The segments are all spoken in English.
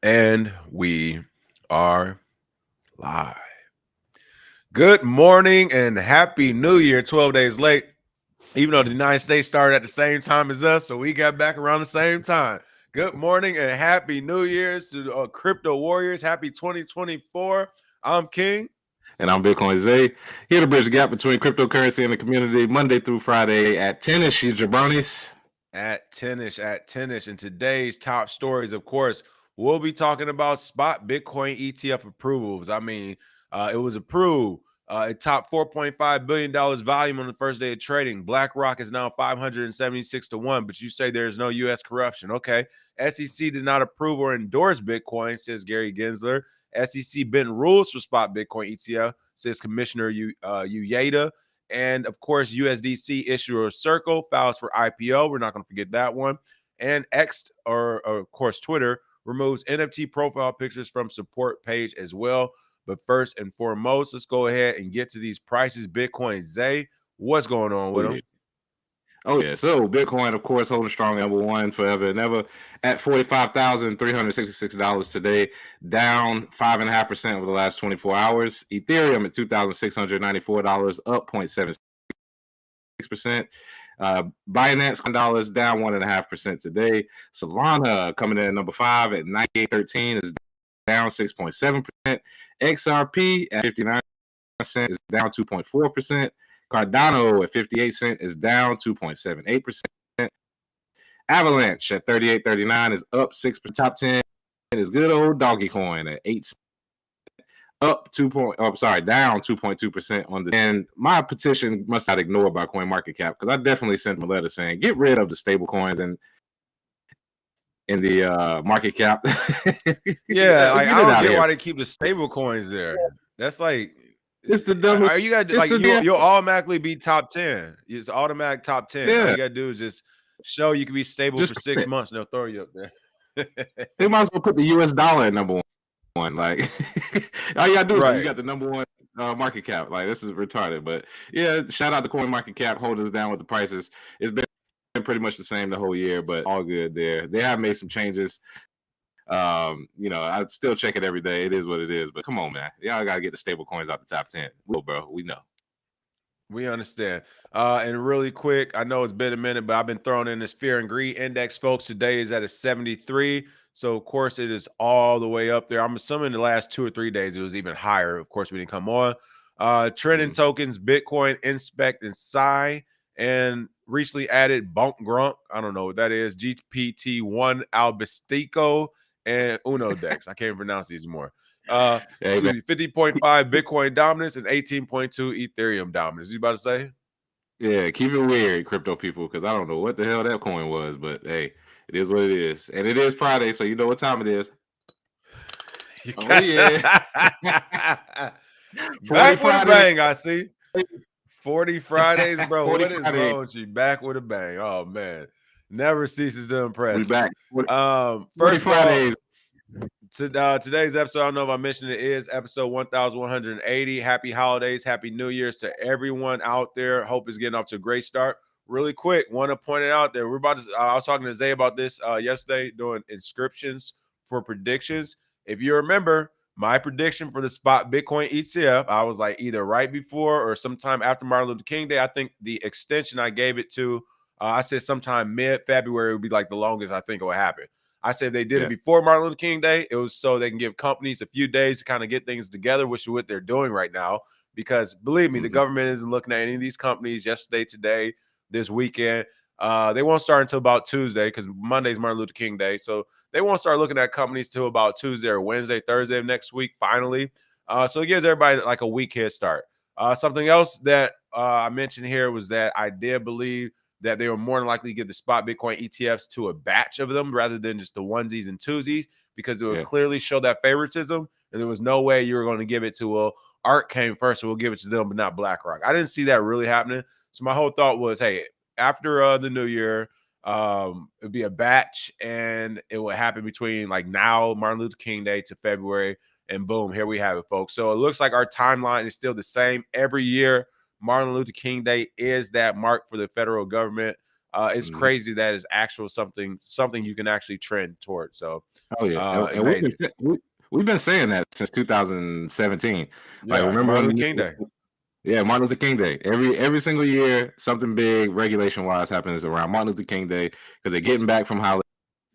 And we are live. Good morning and happy new year, 12 days late. Even though the United States started at the same time as us, so we got back around the same time. Good morning and happy new year's to crypto warriors. Happy 2024. I'm King. And I'm Bitcoin Zay, here to bridge the gap between cryptocurrency and the community Monday through Friday at 10-ish, you jabronis. At 10ish. And today's top stories, of course, we'll be talking about spot Bitcoin ETF approvals. It was approved. It topped $4.5 billion volume on the first day of trading. BlackRock is now 576 to 1, but you say there's no U.S. corruption. Okay. SEC did not approve or endorse Bitcoin, says Gary Gensler. SEC bent rules for spot Bitcoin ETF, says Commissioner Uyeda. And of course, USDC issuer Circle files for IPO. We're not going to forget that one. And X, or of course, Twitter, removes NFT profile pictures from support page as well. But first and foremost, let's go ahead and get to these prices. Bitcoin Zay, what's going on with them? Oh, yeah. So Bitcoin, of course, holding strong number one forever and ever at $45,366 today, down 5.5% over the last 24 hours. Ethereum at $2,694, up 0.76%. Binance $1 down 1.5% today. Solana coming in at number 5 at 98.13 is down 6.7%. XRP at 59 cents is down 2.4%. Cardano at 58 cents is down 2.78%. Avalanche at 38.39 is up 6%. Top 10 is good old Doggy Coin at 8 cents, up down 2.2% on the. And my petition must not ignored by CoinMarketCap, because I definitely sent them a letter saying get rid of the stable coins and in the market cap. Yeah, like I don't get why they keep the stable coins there. That's like, it's the dumbest. Are you guys like you'll automatically be top 10? It's automatic top 10. Yeah. All you gotta do is just show you can be stable for 6 months and they'll throw you up there. They might as well put the US dollar at number one. Like all you gotta do is you got the number one market cap. Like, this is retarded. But yeah, shout out to CoinMarketCap holding us down with the prices. It's been pretty much the same the whole year, but all good there. They have made some changes. I still check it every day. It is what it is. But come on, man. Y'all gotta get the stable coins out the top 10. Bro, we know. We understand. And really quick, I know it's been a minute, but I've been throwing in this fear and greed index, folks. Today is at a 73. So, of course, it is all the way up there. I'm assuming the last 2 or 3 days it was even higher. Of course, we didn't come on. Trending tokens, Bitcoin, Inspect, and Psy. And recently added Bonk Grunk. I don't know what that is. GPT-1 Albistico and Uno Dex. I can't pronounce these more. 50.5 Bitcoin dominance and 18.2 Ethereum dominance. You about to say? Yeah, keep it weird, crypto people, because I don't know what the hell that coin was, but hey, it is what it is. And it is Friday, so you know what time it is. Oh, yeah. Back with a bang, I see. 40 Fridays, bro. 40 what is Fridays. Wrong with you? Back with a bang. Oh, man. Never ceases to impress. We back. First Fridays. Today's episode, I don't know if I mentioned it, is episode 1180. Happy holidays, happy New Year's to everyone out there. Hope it's getting off to a great start. Really quick, want to point it out there. We're about to. I was talking to Zay about this yesterday, doing inscriptions for predictions. If you remember, my prediction for the spot Bitcoin ETF, I was like either right before or sometime after Martin Luther King Day. I think the extension I gave it to, I said sometime mid-February would be like the longest I think it would happen. I said if they did it before Martin Luther King Day, it was so they can give companies a few days to kind of get things together, which is what they're doing right now. Because believe me, the government isn't looking at any of these companies yesterday, today, this weekend. They won't start until about Tuesday, because Monday's Martin Luther King Day. So they won't start looking at companies till about Tuesday or Wednesday, Thursday of next week, finally. So it gives everybody like a week head start. Something else that I mentioned here was that I did believe that they were more than likely to give the spot Bitcoin ETFs to a batch of them rather than just the onesies and twosies, because it would clearly show that favoritism. And there was no way you were going to give it to, well, ARK came first, so we'll give it to them, but not BlackRock. I didn't see that really happening. So my whole thought was, hey, after the new year, it'd be a batch, and it would happen between like now, Martin Luther King Day, to February, and boom, here we have it, folks. So it looks like our timeline is still the same every year. Martin Luther King Day is that mark for the federal government. It's crazy that is actual something you can actually trend towards. So, oh yeah, and we've been saying that since 2017. Like, Yeah, remember Martin when Luther King Day. Yeah, Martin Luther King Day. Every single year, something big regulation wise happens around Martin Luther King Day because they're getting back from holidays.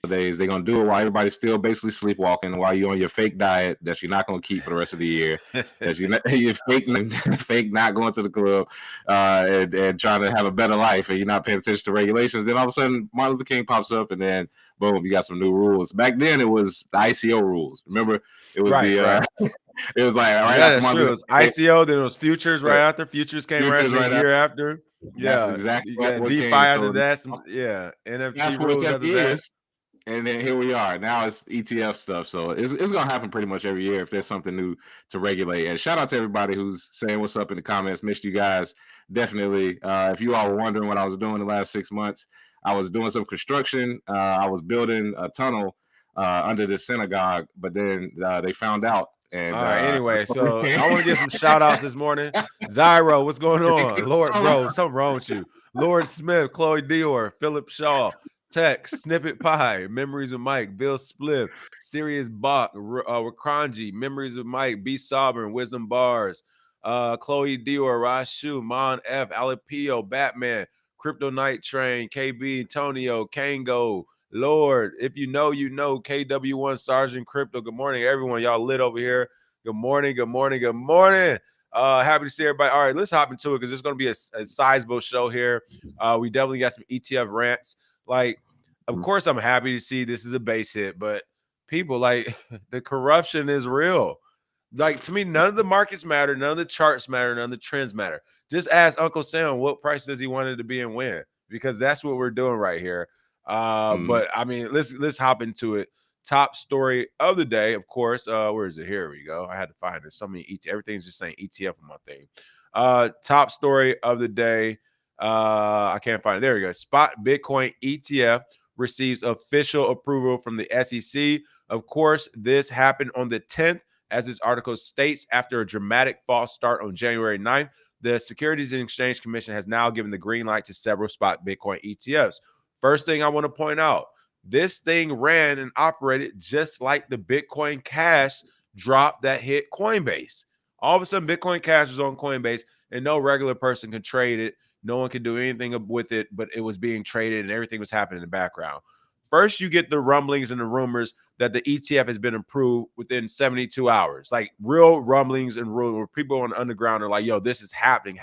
They're gonna do it while everybody's still basically sleepwalking, while you're on your fake diet that you're not gonna keep for the rest of the year, that you're fake not going to the club, and trying to have a better life, and you're not paying attention to regulations. Then all of a sudden, Martin Luther King pops up, and then boom, you got some new rules. Back then, it was the ICO rules. Remember, it was right. it was like right Yeah, after that's Martin true. It Luther was King Day. ICO, then it was futures right Yeah, after. Futures came right futures the right year after. after. That's Yeah, exactly you got what DeFi came. after So that. NFT fast forward rules 10 after that. years, and then here we are. Now it's ETF stuff. So it's gonna happen pretty much every year if there's something new to regulate. And shout out to everybody who's saying what's up in the comments. Missed you guys. Definitely. If you all were wondering what I was doing the last 6 months, I was doing some construction. I was building a tunnel under the synagogue, but then they found out. And All right. Anyway, so I want to give some shout outs this morning. Zyro, what's going on? Lord, bro, something wrong with you. Lord Smith, Chloe Dior, Philip Shaw, Tex, Snippet Pie, Memories of Mike, Bill Spliff, Sirius Bach, Wakranji, Memories of Mike, B Sovereign, Wisdom Bars, Chloe Dior, Rashu, Mon F, Alipio, Batman, Crypto Night Train, KB, Antonio, Kango, Lord, if you know, you know. KW1 Sergeant Crypto. Good morning, everyone. Y'all lit over here. Good morning. Good morning. Good morning. Happy to see everybody. All right, let's hop into it because there's going to be a sizable show here. We definitely got some ETF rants. Like, of course, I'm happy to see this is a base hit, but people, like, the corruption is real. Like, to me, none of the markets matter, none of the charts matter, none of the trends matter. Just ask Uncle Sam what price does he want it to be and when, because that's what we're doing right here. But I mean, let's hop into it. Top story of the day, of course. Where is it? Here we go. I had to find it. So many everything's just saying ETF on my thing. Top story of the day. I can't find it. There we go. Spot Bitcoin ETF receives official approval from the SEC. Of course, this happened on the 10th, as this article states, after a dramatic false start on January 9th. The Securities and Exchange Commission has now given the green light to several spot Bitcoin ETFs. First thing I want to point out, this thing ran and operated just like the Bitcoin Cash drop that hit Coinbase. All of a sudden, Bitcoin Cash was on Coinbase, and no regular person could trade it. No one could do anything with it, but it was being traded, and everything was happening in the background. First, you get the rumblings and the rumors that the ETF has been approved within 72 hours, like real rumblings and rumors where people on the underground are like, yo, this is happening.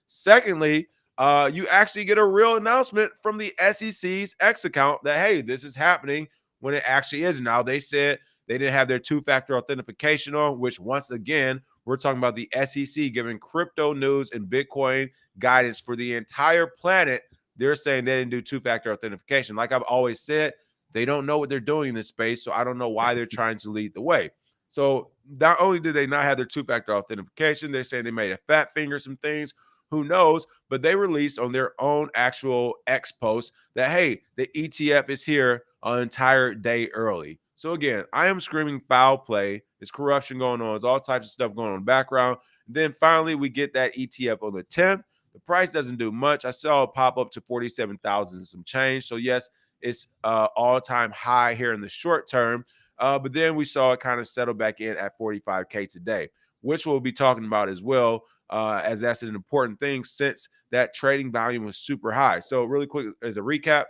Secondly, you actually get a real announcement from the SEC's X account that, hey, this is happening when it actually is. Now, they said they didn't have their two-factor authentication on, which once again, we're talking about the SEC giving crypto news and Bitcoin guidance for the entire planet. They're saying they didn't do two-factor authentication. Like I've always said, they don't know what they're doing in this space, so I don't know why they're trying to lead the way. So not only did they not have their two-factor authentication, they're saying they made a fat finger some things. Who knows? But they released on their own actual X post that, hey, the ETF is here an entire day early. So again, I am screaming foul play. There's corruption going on. There's all types of stuff going on in the background. And then finally, we get that ETF on the 10th. The price doesn't do much. I saw it pop up to 47,000 some change. So yes, it's all-time high here in the short term. But then we saw it kind of settle back in at 45K today, which we'll be talking about as well, as that's an important thing since that trading volume was super high. So really quick, as a recap,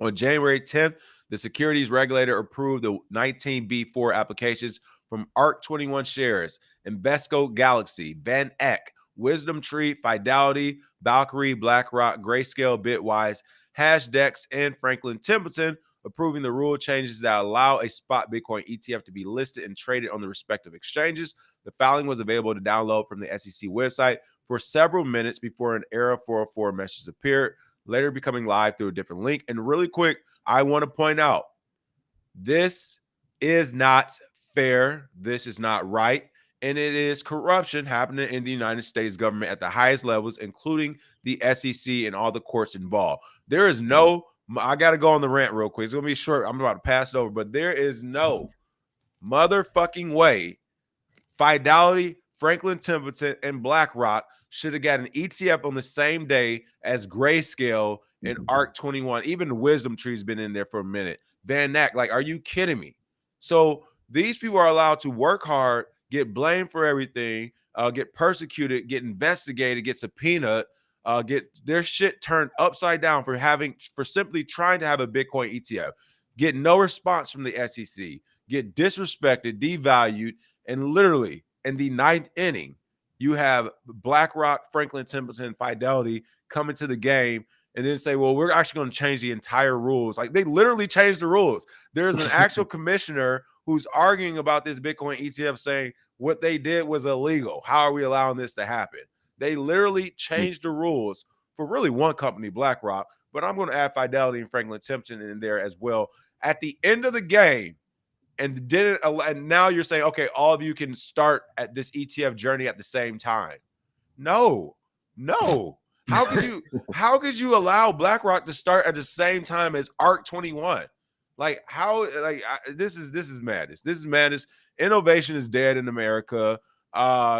on January 10th, the securities regulator approved the 19B4 applications from ARC21 Shares, Invesco Galaxy, Van Eck, Wisdom Tree, Fidelity, Valkyrie, BlackRock, Grayscale, Bitwise, Hashdex, and Franklin Templeton, approving the rule changes that allow a spot Bitcoin ETF to be listed and traded on the respective exchanges. The filing was available to download from the SEC website for several minutes before an error 404 message appeared, later becoming live through a different link. And really quick, I want to point out, this is not fair. This is not right. And it is corruption happening in the United States government at the highest levels, including the SEC and all the courts involved. There is no, I got to go on the rant real quick. It's going to be short. I'm about to pass it over, but there is no motherfucking way Fidelity, Franklin Templeton, and BlackRock should have got an ETF on the same day as Grayscale and ARC 21. Even the Wisdom Tree's been in there for a minute. Van Nack, like, are you kidding me? So these people are allowed to work hard, get blamed for everything, get persecuted, get investigated, get subpoenaed, get their shit turned upside down for simply trying to have a Bitcoin ETF, get no response from the SEC, get disrespected, devalued, and literally in the 9th inning, you have BlackRock, Franklin Templeton, Fidelity come into the game and then say, well, we're actually going to change the entire rules. Like, they literally changed the rules. There's an actual commissioner who's arguing about this Bitcoin ETF saying what they did was illegal. How are we allowing this to happen? They literally changed the rules for really one company, BlackRock, but I'm going to add Fidelity and Franklin Templeton in there as well. At the end of the game, and now you're saying, okay, all of you can start at this ETF journey at the same time. No. How could you allow BlackRock to start at the same time as ARC 21? Like, how? Like, this is madness. This is madness. Innovation is dead in America.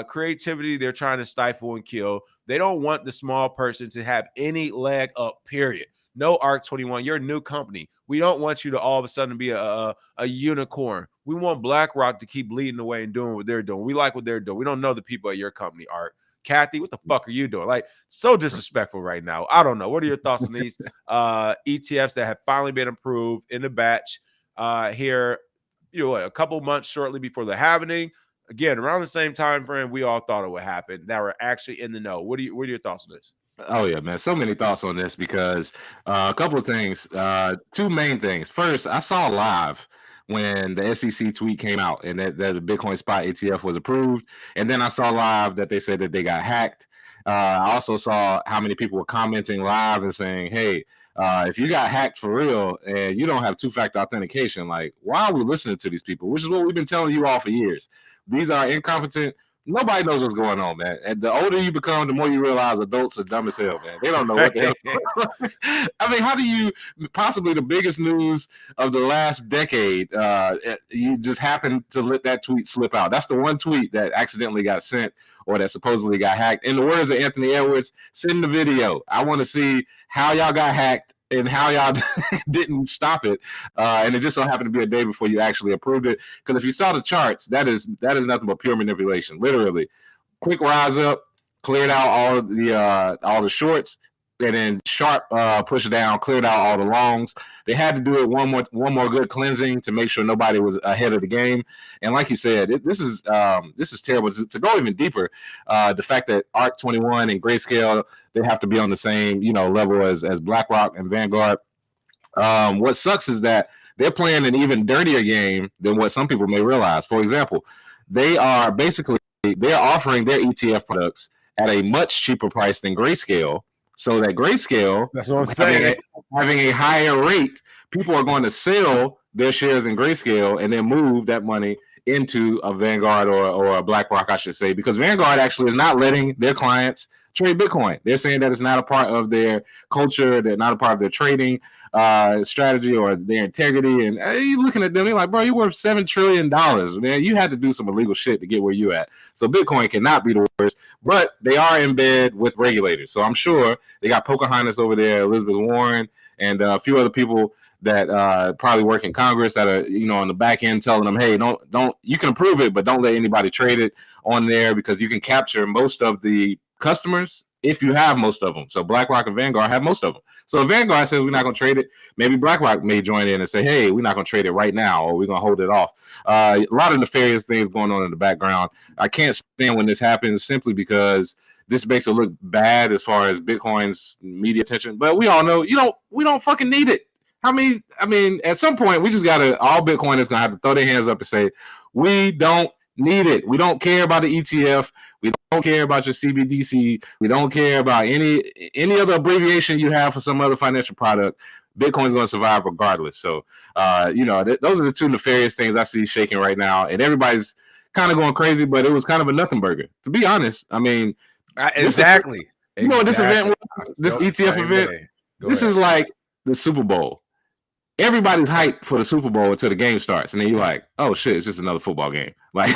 Creativity, they're trying to stifle and kill. They don't want the small person to have any leg up, period. No, ARC 21, you're a new company. We don't want you to all of a sudden be a unicorn. We want BlackRock to keep leading the way and doing what they're doing. We like what they're doing. We don't know the people at your company, ARC. Kathy, what the fuck are you doing? Like, so disrespectful right now. I don't know. What are your thoughts on these ETFs that have finally been approved in the batch here, a couple months shortly before the halving? Again, around the same time frame we all thought it would happen. Now we're actually in the know. What are your thoughts on this? Oh yeah, man. So many thoughts on this because a couple of things. Two main things. First, I saw live when the SEC tweet came out and that the Bitcoin spot ETF was approved. And then I saw live that they said that they got hacked. I also saw how many people were commenting live and saying, hey, if you got hacked for real and you don't have two-factor authentication, like, why are we listening to these people? Which is what we've been telling you all for years. These are incompetent. Nobody knows what's going on, man. And the older you become, the more you realize adults are dumb as hell, man. They don't know what the hell. I mean, how do you possibly the biggest news of the last decade? You just happen to let that tweet slip out. That's the one tweet that accidentally got sent or that supposedly got hacked. In the words of Anthony Edwards, send the video. I want to see how y'all got hacked and how y'all didn't stop it. And it just so happened to be a day before you actually approved it. Because if you saw the charts, that is nothing but pure manipulation. Literally, quick rise up, cleared out all the shorts, and then sharp push down, cleared out all the longs. They had to do it one more good cleansing to make sure nobody was ahead of the game. And like you said, this is terrible. To go even deeper, the fact that ARC 21 and Grayscale, they have to be on the same level as BlackRock and Vanguard. What sucks is that they're playing an even dirtier game than what some people may realize. For example, they're offering their ETF products at a much cheaper price than Grayscale. So that Grayscale, that's what I'm saying, having a higher rate, people are going to sell their shares in Grayscale and then move that money into a Vanguard or a BlackRock, I should say, because Vanguard actually is not letting their clients trade Bitcoin. They're saying that it's not a part of their culture. They're not a part of their trading strategy or their integrity. And you looking at them, you're like, bro, you're worth $7 trillion, man. You had to do some illegal shit to get where you at. So Bitcoin cannot be the worst, but they are in bed with regulators. So I'm sure they got Pocahontas over there, Elizabeth Warren, and a few other people that probably work in Congress that are, on the back end telling them, hey, don't you can approve it, but don't let anybody trade it on there because you can capture most of the customers if you have most of them. So BlackRock and Vanguard have most of them. So if Vanguard says we're not going to trade it, maybe BlackRock may join in and say, hey, we're not going to trade it right now, or we're going to hold it off. A lot of nefarious things going on in the background. I can't stand when this happens simply because this makes it look bad as far as Bitcoin's media attention. But we all know we don't fucking need it. I mean, at some point, we just all Bitcoiners gonna have to throw their hands up and say, we don't need it. We don't care about the ETF. We don't care about your CBDC. We don't care about any other abbreviation you have for some other financial product. Bitcoin's going to survive regardless. So, those are the two nefarious things I see shaking right now. And everybody's kind of going crazy, but it was kind of a nothing burger. To be honest, I mean. Exactly. This event, this ETF event, this is like the Super Bowl. Everybody's hyped for the Super Bowl until the game starts. And then you're like, oh, shit, it's just another football game. Like,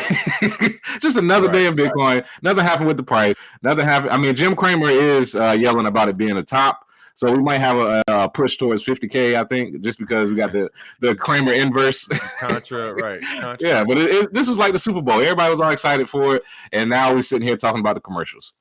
just another day in Bitcoin. Nothing happened with the price. Nothing happened. I mean, Jim Cramer is yelling about it being a top. So we might have a push towards 50K, I think, just because we got the Kramer inverse. Contra, right? Contra. Yeah, but this was like the Super Bowl. Everybody was all excited for it, and now we're sitting here talking about the commercials.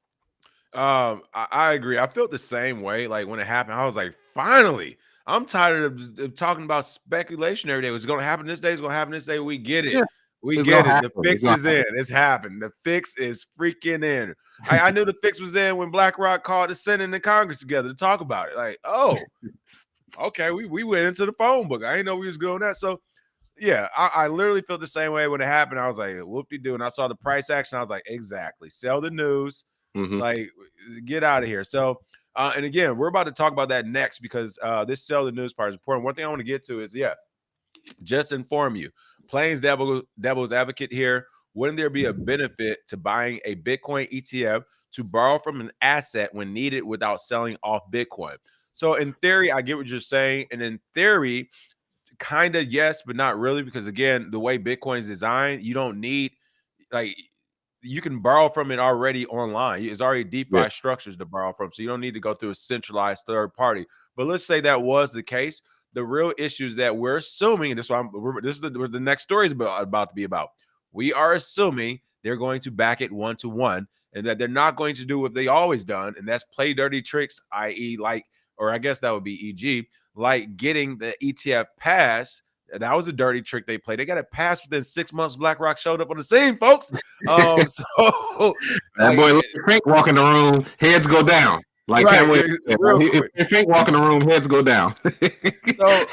I agree. I felt the same way. Like when it happened, I was like, finally. I'm tired of talking about speculation every day. It's going to happen this day. It's going to happen this day. We get it. Yeah, we it's get gonna it. happen. The fix is in. It's happened. The fix is freaking in. I knew the fix was in when BlackRock called the Senate and the Congress together to talk about it. Like, oh, okay, we went into the phone book. I didn't know we was going that. So yeah, I literally felt the same way when it happened. I was like, whoop-de-doo. And I saw the price action. I was like, exactly. Sell the news. Like, get out of here. So, and again, we're about to talk about that next because this sell the news part is important. One thing I want to get to is, just inform you. Plains devil's advocate here. Wouldn't there be a benefit to buying a Bitcoin ETF to borrow from an asset when needed without selling off Bitcoin? So in theory, I get what you're saying. And in theory, kind of yes, but not really, because again, the way Bitcoin is designed, you don't need like you can borrow from it already online. It's already DeFi structures to borrow from, so you don't need to go through a centralized third party. But let's say that was the case. The real issues that we're assuming, and this is the next story is about to be about. We are assuming they're going to back it 1-to-1, and that they're not going to do what they always done, and that's play dirty tricks, i.e., like, or I guess that would be e.g., like getting the ETF pass. That was a dirty trick they played. They got it passed within 6 months. BlackRock showed up on the scene, folks. So that boy Frank walk in the room, heads go down. Like right, if Frank walk in the room, heads go down. So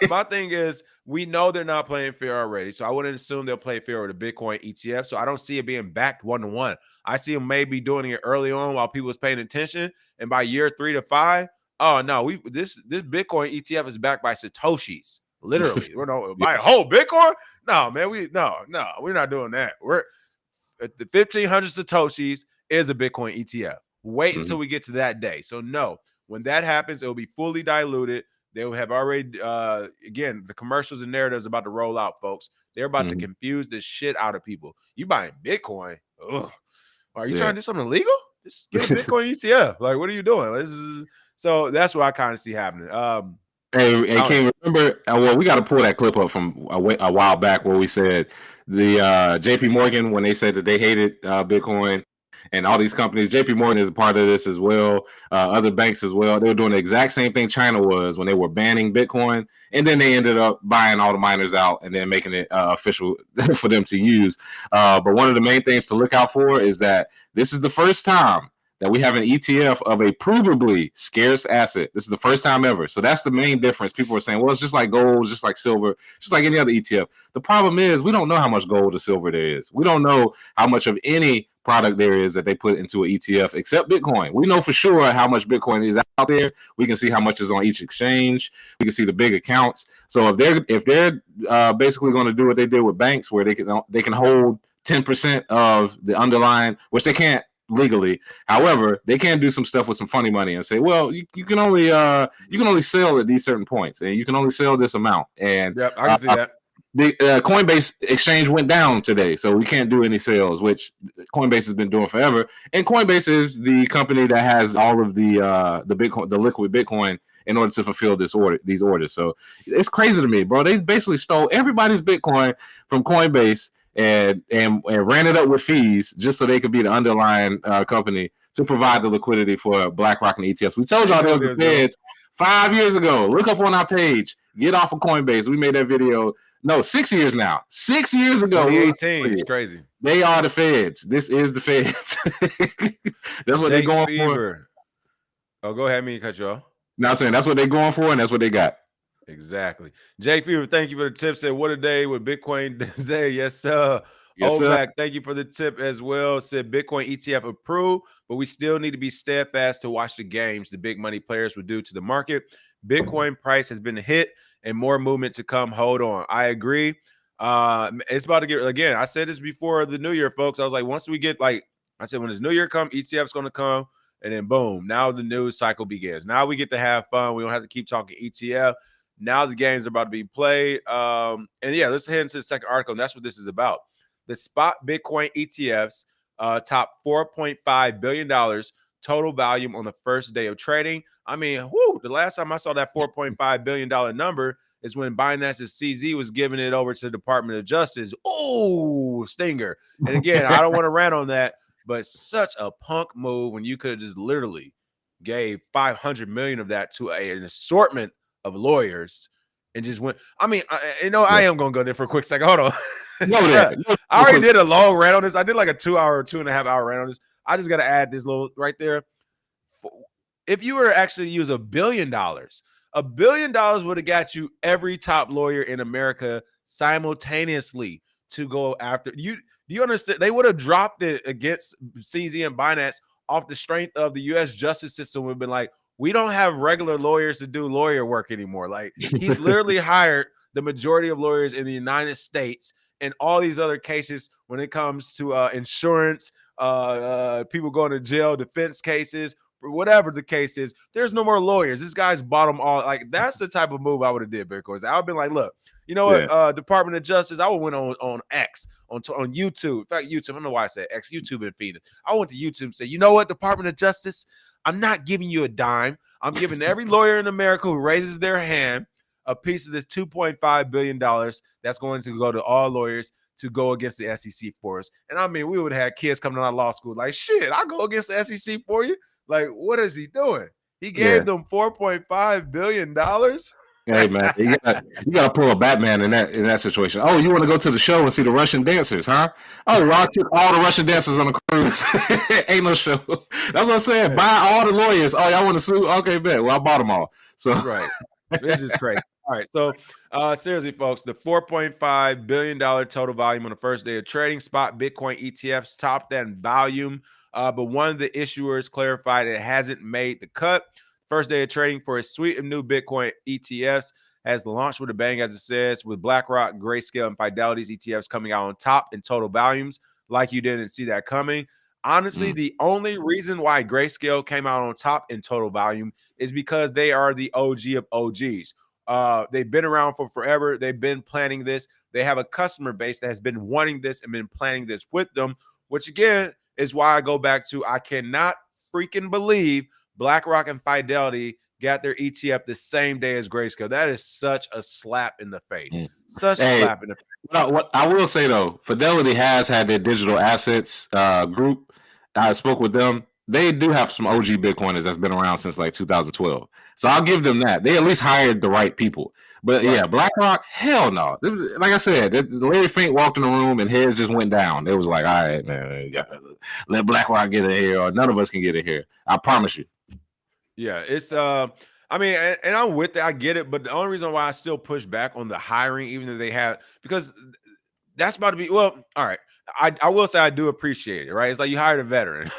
my thing is, we know they're not playing fair already. So I wouldn't assume they'll play fair with a Bitcoin ETF. So I don't see it being backed 1-to-1. I see them maybe doing it early on while people was paying attention, and by year 3 to 5, oh no, this Bitcoin ETF is backed by Satoshis. Literally, we're not buy a whole Bitcoin. No, man, we're not doing that. We're at the 1,500 Satoshis is a Bitcoin ETF. Wait until we get to that day. So no, when that happens, it will be fully diluted. They will have already, again, the commercials and narratives about to roll out, folks. They're about to confuse the shit out of people. You buying Bitcoin? Ugh. Are you trying to do something illegal? Just get a Bitcoin ETF. Like, what are you doing? So that's what I kind of see happening. Hey, King, remember? Well, we got to pull that clip up from a while back where we said the JP Morgan, when they said that they hated Bitcoin and all these companies. JP Morgan is a part of this as well. Other banks as well. They were doing the exact same thing China was when they were banning Bitcoin, and then they ended up buying all the miners out and then making it official for them to use. But one of the main things to look out for is that this is the first time that we have an ETF of a provably scarce asset. This is the first time ever. So that's the main difference. People are saying, well, it's just like gold, just like silver, just like any other ETF. The problem is we don't know how much gold or silver there is. We don't know how much of any product there is that they put into an ETF except Bitcoin. We know for sure how much Bitcoin is out there. We can see how much is on each exchange. We can see the big accounts. So if they're basically going to do what they did with banks, where they can hold 10% of the underlying, which they can't legally. However, they can do some stuff with some funny money and say, well, you can only sell at these certain points, and you can only sell this amount. And yep, I can see that. The Coinbase exchange went down today, so we can't do any sales, which Coinbase has been doing forever. And Coinbase is the company that has all of the Bitcoin, the liquid Bitcoin, in order to fulfill these orders. So it's crazy to me, bro. They basically stole everybody's Bitcoin from Coinbase and ran it up with fees just so they could be the underlying company to provide the liquidity for BlackRock and ETFs. We told y'all there was the feds 5 years ago. Look up on our page. Get off of Coinbase. We made that video. No, 6 years now. 6 years ago. 2018. It's crazy. They are the feds. This is the feds. That's what they're going for. Oh, go ahead. Me cut you off. No, I'm saying that's what they're going for, and that's what they got. Exactly. Jay Fever, thank you for the tip. Said, what a day with Bitcoin. Say, yes, sir. Yes, sir. Thank you for the tip as well. Said Bitcoin ETF approved, but we still need to be steadfast to watch the games the big money players would do to the market. Bitcoin price has been hit and more movement to come. Hold on. I agree. It's about to get, again, I said this before the new year, folks. I was like, once we get, like I said, when this new year comes, ETF's going to come, and then boom, now the news cycle begins. Now we get to have fun. We don't have to keep talking ETF. Now the games are about to be played. And yeah, let's head into the second article, and that's what this is about. The spot Bitcoin ETFs top $4.5 billion total volume on the first day of trading. I mean, whoo, the last time I saw that $4.5 billion number is when Binance's CZ was giving it over to the Department of Justice. Oh, stinger. And again, I don't want to rant on that, but such a punk move when you could have just literally gave 500 million of that to an assortment of lawyers and just went. I mean, I am going to go there for a quick second. Hold on. I already did a long rant on this. I did like a 2.5 hour rant on this. I just got to add this little right there. If you were actually use $1 billion, $1 billion would have got you every top lawyer in America simultaneously to go after you. Do you understand? They would have dropped it against CZ and Binance off the strength of the U.S. justice system. Would have been like, we don't have regular lawyers to do lawyer work anymore. Like, he's literally hired the majority of lawyers in the United States and all these other cases when it comes to insurance, people going to jail, defense cases, whatever the case is. There's no more lawyers. This guy's bottom all. Like, that's the type of move I would have did, Bitcoin. I would have been like, look, you know what? Department of Justice. I would went on X, on YouTube. In fact, YouTube. I don't know why I said X. YouTube and feed it. I went to YouTube and said, you know what, Department of Justice, I'm not giving you a dime. I'm giving every lawyer in America who raises their hand a piece of this $2.5 billion that's going to go to all lawyers to go against the SEC for us. And I mean, we would have had kids coming out of law school like, shit, I'll go against the SEC for you. Like, what is he doing? He gave them $4.5 billion. Hey man, you gotta pull a Batman in that situation. Oh, you want to go to the show and see the Russian dancers, huh? Oh, well, I took all the Russian dancers on a cruise. Ain't no show. That's what I'm saying. Right. Buy all the lawyers. Oh, y'all want to sue? Okay, bet. Well, I bought them all. So right. This is crazy. All right. So seriously, folks, the $4.5 billion total volume on the first day of trading. Spot Bitcoin ETFs topped that in volume. But one of the issuers clarified it hasn't made the cut. First day of trading for a suite of new Bitcoin ETFs has launched with a bang, as it says, with BlackRock, Grayscale, and Fidelity's ETFs coming out on top in total volumes. Like you didn't see that coming. Honestly, the only reason why Grayscale came out on top in total volume is because they are the OG of OGs. They've been around for forever. They've been planning this. They have a customer base that has been wanting this and been planning this with them, which again is why I go back to I cannot freaking believe BlackRock and Fidelity got their ETF the same day as Grayscale. That is such a slap in the face. Such a slap in the face. What I will say though, Fidelity has had their digital assets group. I spoke with them. They do have some OG Bitcoiners that's been around since like 2012. So I'll give them that. They at least hired the right people. But yeah, BlackRock, hell no. Like I said, Larry Fink walked in the room and heads just went down. It was like, all right, man, let BlackRock get it here, or none of us can get it here. I promise you. Yeah, it's I mean, and I'm with it, I get it, but the only reason why I still push back on the hiring, even though they have, because that's about to be, well, all right. I will say I do appreciate it, right? It's like you hired a veteran.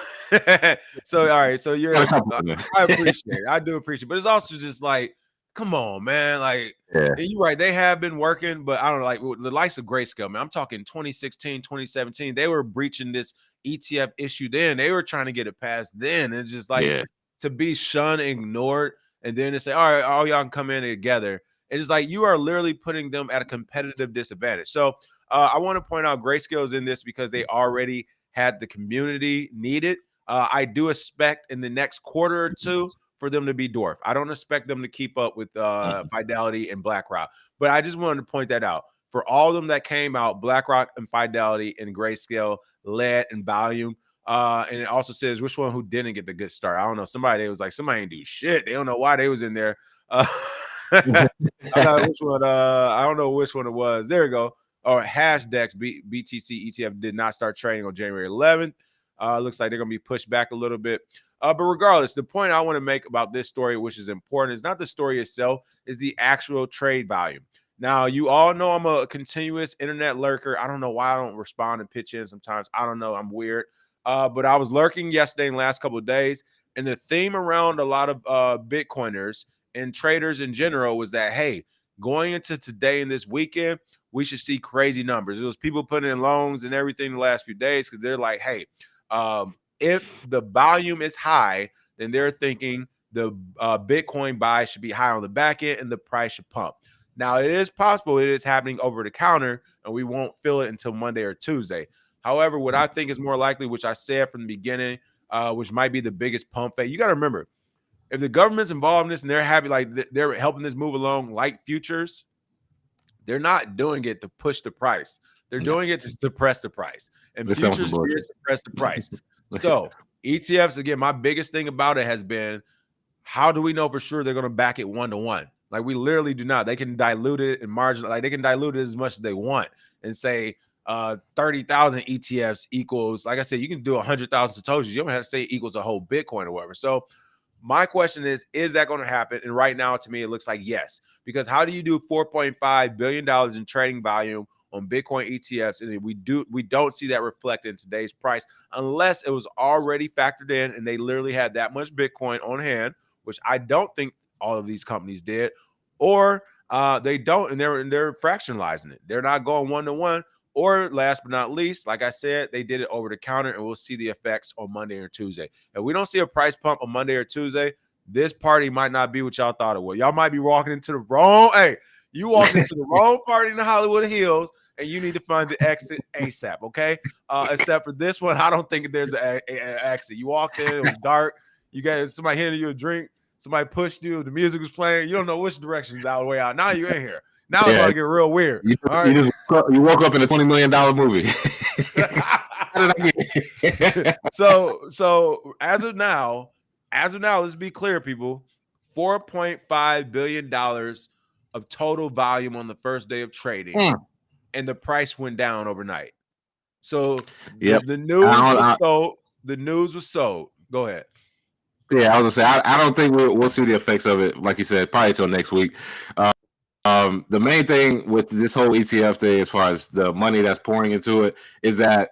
So all right, so I appreciate it. I do appreciate it, but it's also just like, come on, man. Like, you're right, they have been working, but I don't know, like the likes of Grayscale, man. I'm talking 2016, 2017. They were breaching this ETF issue then. They were trying to get it passed then. It's just like to be shunned, ignored, and then to say, all right, all y'all can come in together. It's like you are literally putting them at a competitive disadvantage. So I want to point out Grayscale is in this because they already had the community needed. I do expect in the next quarter or two for them to be dwarfed. I don't expect them to keep up with Fidelity and BlackRock. But I just wanted to point that out. For all of them that came out, BlackRock and Fidelity and Grayscale led in volume. And it also says which one who didn't get the good start. I don't know. Somebody was like, somebody ain't do shit. They don't know why they was in there. I don't know which one it was. There we go. Or Hashdex BTC ETF did not start trading on January 11th. Looks like they're going to be pushed back a little bit. But regardless, the point I want to make about this story, which is important, is not the story itself, is the actual trade volume. Now, you all know I'm a continuous internet lurker. I don't know why I don't respond and pitch in sometimes. I don't know. I'm weird. But I was lurking yesterday and the last couple of days, and the theme around a lot of Bitcoiners and traders in general was that, hey, going into today and this weekend, we should see crazy numbers. It was people putting in loans and everything the last few days because they're like, hey, if the volume is high, then they're thinking the Bitcoin buy should be high on the back end and the price should pump. Now, it is possible it is happening over the counter, and we won't feel it until Monday or Tuesday. However, what I think is more likely, which I said from the beginning, which might be the biggest pump fake. You got to remember, if the government's involved in this and they're happy, like they're helping this move along, like futures, they're not doing it to push the price. They're doing it to suppress the price. And futures did suppress the price. So ETFs, again, my biggest thing about it has been, how do we know for sure they're going to back it 1-to-1? Like, we literally do not. They can dilute it and margin, like they can dilute it as much as they want and say 30,000 ETFs equals, like I said, you can do 100,000 Satoshis. You don't have to say equals a whole Bitcoin or whatever. So my question is that going to happen? And right now, to me, it looks like yes. Because how do you do $4.5 billion in trading volume on Bitcoin ETFs? And we don't see that reflected in today's price unless it was already factored in and they literally had that much Bitcoin on hand, which I don't think all of these companies did, or they don't, and they're fractionalizing it. They're not going 1-to-1. Or last but not least, like I said, they did it over the counter, and we'll see the effects on Monday or Tuesday. If we don't see a price pump on Monday or Tuesday, this party might not be what y'all thought it was. Y'all might be walking into the wrong. Hey, you walked into the wrong party in the Hollywood Hills, and you need to find the exit ASAP. Okay, except for this one, I don't think there's an exit. You walked in, it was dark. You got somebody handed you a drink. Somebody pushed you. The music was playing. You don't know which direction's out the way out. Now you in here. Now it's about to get real weird. You woke up in a $20 million movie. So as of now, let's be clear, people. $4.5 billion of total volume on the first day of trading, and the price went down overnight. So the news was sold. The news was sold. Go ahead. Yeah, I was gonna say I don't think we'll see the effects of it, like you said, probably till next week. The main thing with this whole ETF thing, as far as the money that's pouring into it, is that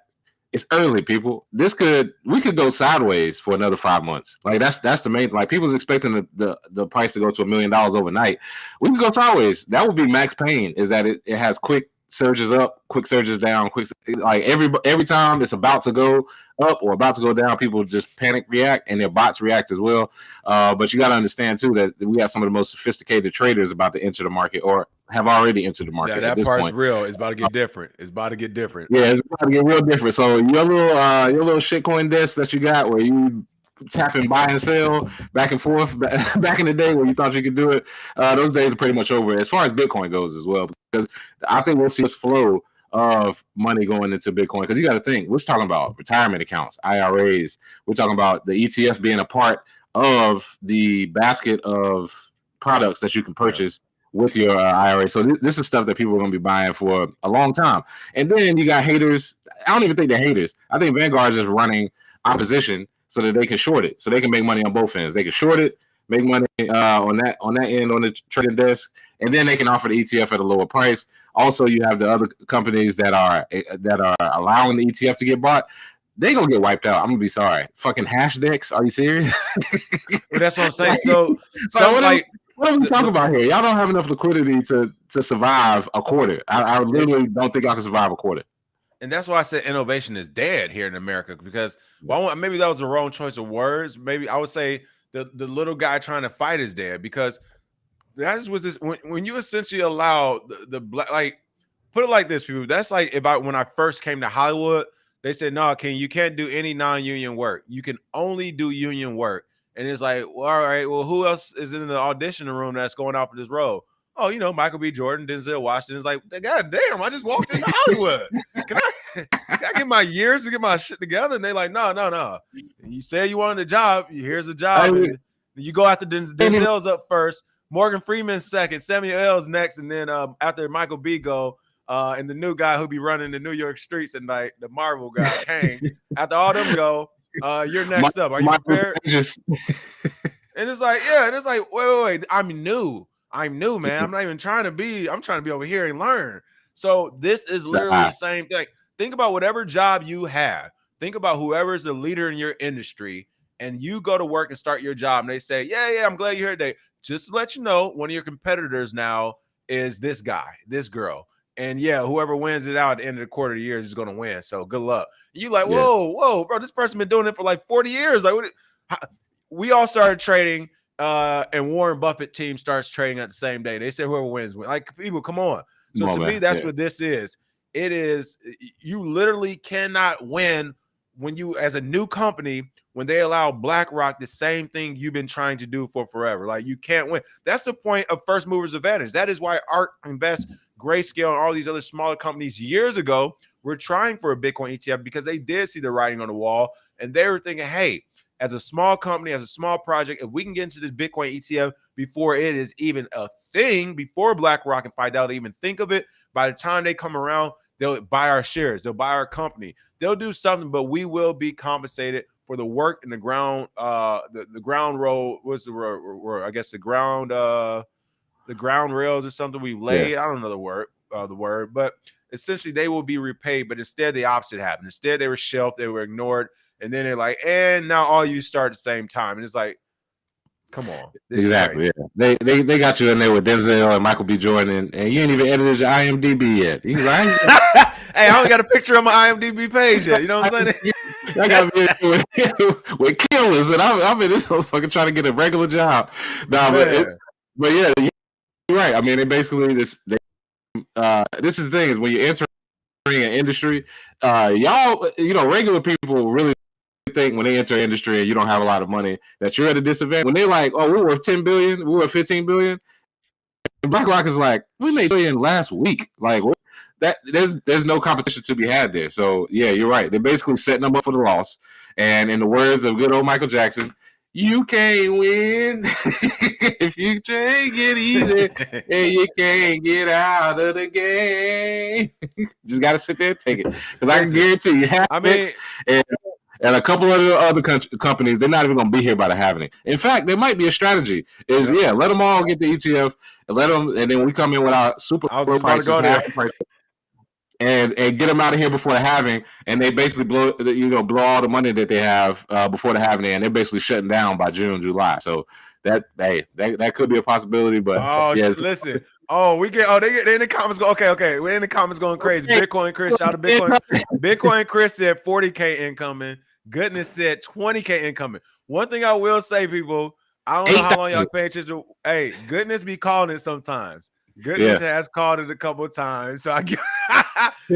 it's early, people. We could go sideways for another 5 months. Like that's the main. Like, people's expecting the price to go to $1 million overnight. We could go sideways. That would be max pain. Is that it has quick surges up, quick surges down, like every time it's about to go up or about to go down, people just panic react, and their bots react as well. But you got to understand too that we got some of the most sophisticated traders about to enter the market or have already entered the market. Yeah, that part's real. It's about to get different. It's about to get different. Yeah, it's about to get real different. So your little shitcoin desk that you got where you tap and buy and sell back and forth back in the day where you thought you could do it, those days are pretty much over as far as Bitcoin goes as well, because I think we'll see this flow of money going into Bitcoin, because you got to think, we're talking about retirement accounts, IRAs, we're talking about the ETF being a part of the basket of products that you can purchase with your IRA. So this is stuff that people are going to be buying for a long time. And then you got haters. I don't even think they're haters. I think Vanguard is just running opposition so that they can short it, so they can make money on both ends. They can short it, make money on that end on the trading desk, and then they can offer the ETF at a lower price. Also, you have the other companies that are allowing the ETF to get bought. They gonna get wiped out. I'm gonna be sorry. Fucking Hashdex. Are you serious? Well, that's what I'm saying. So what are we talking about here? Y'all don't have enough liquidity to survive a quarter. I literally don't think I can survive a quarter. And that's why I said innovation is dead here in America, because maybe that was the wrong choice of words. Maybe I would say the little guy trying to fight is dead, because that is what this, when you essentially allow the black, like, put it like this, people. That's like when I first came to Hollywood, they said, no, you can't do any non-union work. You can only do union work. And it's like, well, all right, well, who else is in the audition room that's going out for this role? Oh, Michael B. Jordan, Denzel Washington. Is like, God damn, I just walked into Hollywood. Can I get my years to get my shit together? And they're like, no. You said you wanted a job. Here's a job. And you go after Denzel's up first, Morgan Freeman's second, Samuel L's next, and then after Michael B. go, and the new guy who be running the New York streets at night, the Marvel guy, Kane. After all them go, you're next up. Are you prepared? And it's like, wait. I'm new, man. I'm not even trying to be. I'm trying to be over here and learn. So this is literally the same thing. Think about whatever job you have. Think about whoever is the leader in your industry, and you go to work and start your job, and they say, yeah, I'm glad you're here today. Just to let you know, one of your competitors now is this guy, this girl. And whoever wins it out at the end of the quarter of the year is going to win. So good luck. You like, whoa, bro, this person been doing it for like 40 years. Like, we all started trading, and Warren Buffett team starts trading at the same day. They say whoever wins. Like, people, come on. So to me, that's what this is. It is, you literally cannot win when you, as a new company, when they allow BlackRock the same thing you've been trying to do for forever, like you can't win. That's the point of first movers advantage. That is why ARK Invest, Grayscale, and all these other smaller companies years ago were trying for a Bitcoin ETF, because they did see the writing on the wall, and they were thinking, hey, as a small company, as a small project, if we can get into this Bitcoin ETF before it is even a thing, before BlackRock and Fidelity even think of it, by the time they come around, they'll buy our shares, they'll buy our company, they'll do something, but we will be compensated for the work in the ground, the ground roll. What's the word? I guess the ground rails or something we've laid. Yeah. I don't know the word, but essentially they will be repaid. But instead, the opposite happened. Instead, they were shelved, they were ignored, and then they're like, and now all you start at the same time, and it's like, come on. Exactly. Yeah. They got you in there with Denzel and Michael B. Jordan, and you ain't even edited your IMDb yet. He's like, hey, I only got a picture on my IMDb page yet. You know what I'm saying? I got with killers, and I'm in this motherfucker trying to get a regular job. Nah, but yeah, you're right. I mean, they basically this is the thing, is when you enter an industry, y'all, regular people really think when they enter industry and you don't have a lot of money that you're at a disadvantage. When they're like, oh, we're worth 10 billion, we're worth 15 billion, and BlackRock is like, we made $1 billion last week. Like, that there's no competition to be had there. So yeah, you're right. They're basically setting them up for the loss. And in the words of good old Michael Jackson, you can't win if you take it easy, and you can't get out of the game. Just got to sit there and take it, because I can guarantee you have and a couple of the other companies, they're not even going to be here by the halving. In fact, there might be a strategy. Let them all get the ETF, and and then we come in with our super low prices, and get them out of here before the halving, and they basically blow all the money that they have before the halving, and they're basically shutting down by June, July. So that could be a possibility. But listen. They in the comments go, okay. We're in the comments going crazy. Bitcoin Chris, shout out to Bitcoin. Bitcoin Chris said 40K incoming. Goodness said 20K incoming. One thing I will say, people, I don't know how long y'all pay attention. Hey, Goodness be calling it sometimes. Goodness has called it a couple of times. So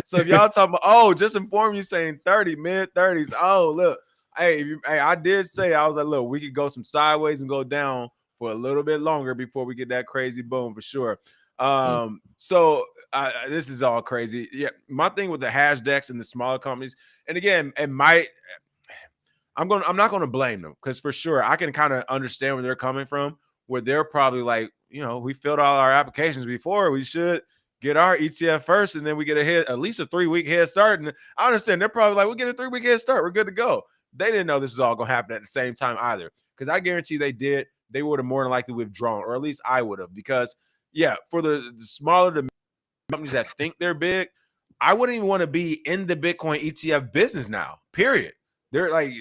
so if y'all talking about, just inform you saying 30, mid-30s. Oh, look. Hey, I did say, I was like, look, we could go some sideways and go down for a little bit longer before we get that crazy boom for sure. So this is all crazy. Yeah, my thing with the hash decks and the smaller companies, and again, I'm not going to blame them, because for sure I can kind of understand where they're coming from, where they're probably like, we filled all our applications before, we should get our ETF first, and then we get at least a 3-week head start. And I understand they're probably like, we'll get a 3-week head start, we're good to go. They didn't know this was all going to happen at the same time either, because I guarantee they would have more than likely withdrawn, or at least I would have, because for the smaller companies that think they're big, I wouldn't even want to be in the Bitcoin ETF business now, period. They're like,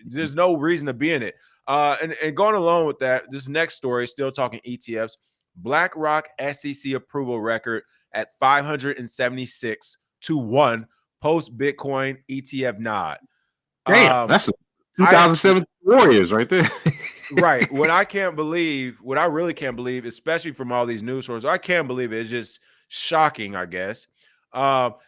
there's no reason to be in it. And going along with that, this next story, still talking ETFs, BlackRock SEC approval record at 576 to 1 post Bitcoin ETF nod. Damn, that's 2007 Warriors right there. Right. What I really can't believe, especially from all these news sources, I can't believe it. It's just shocking, I guess,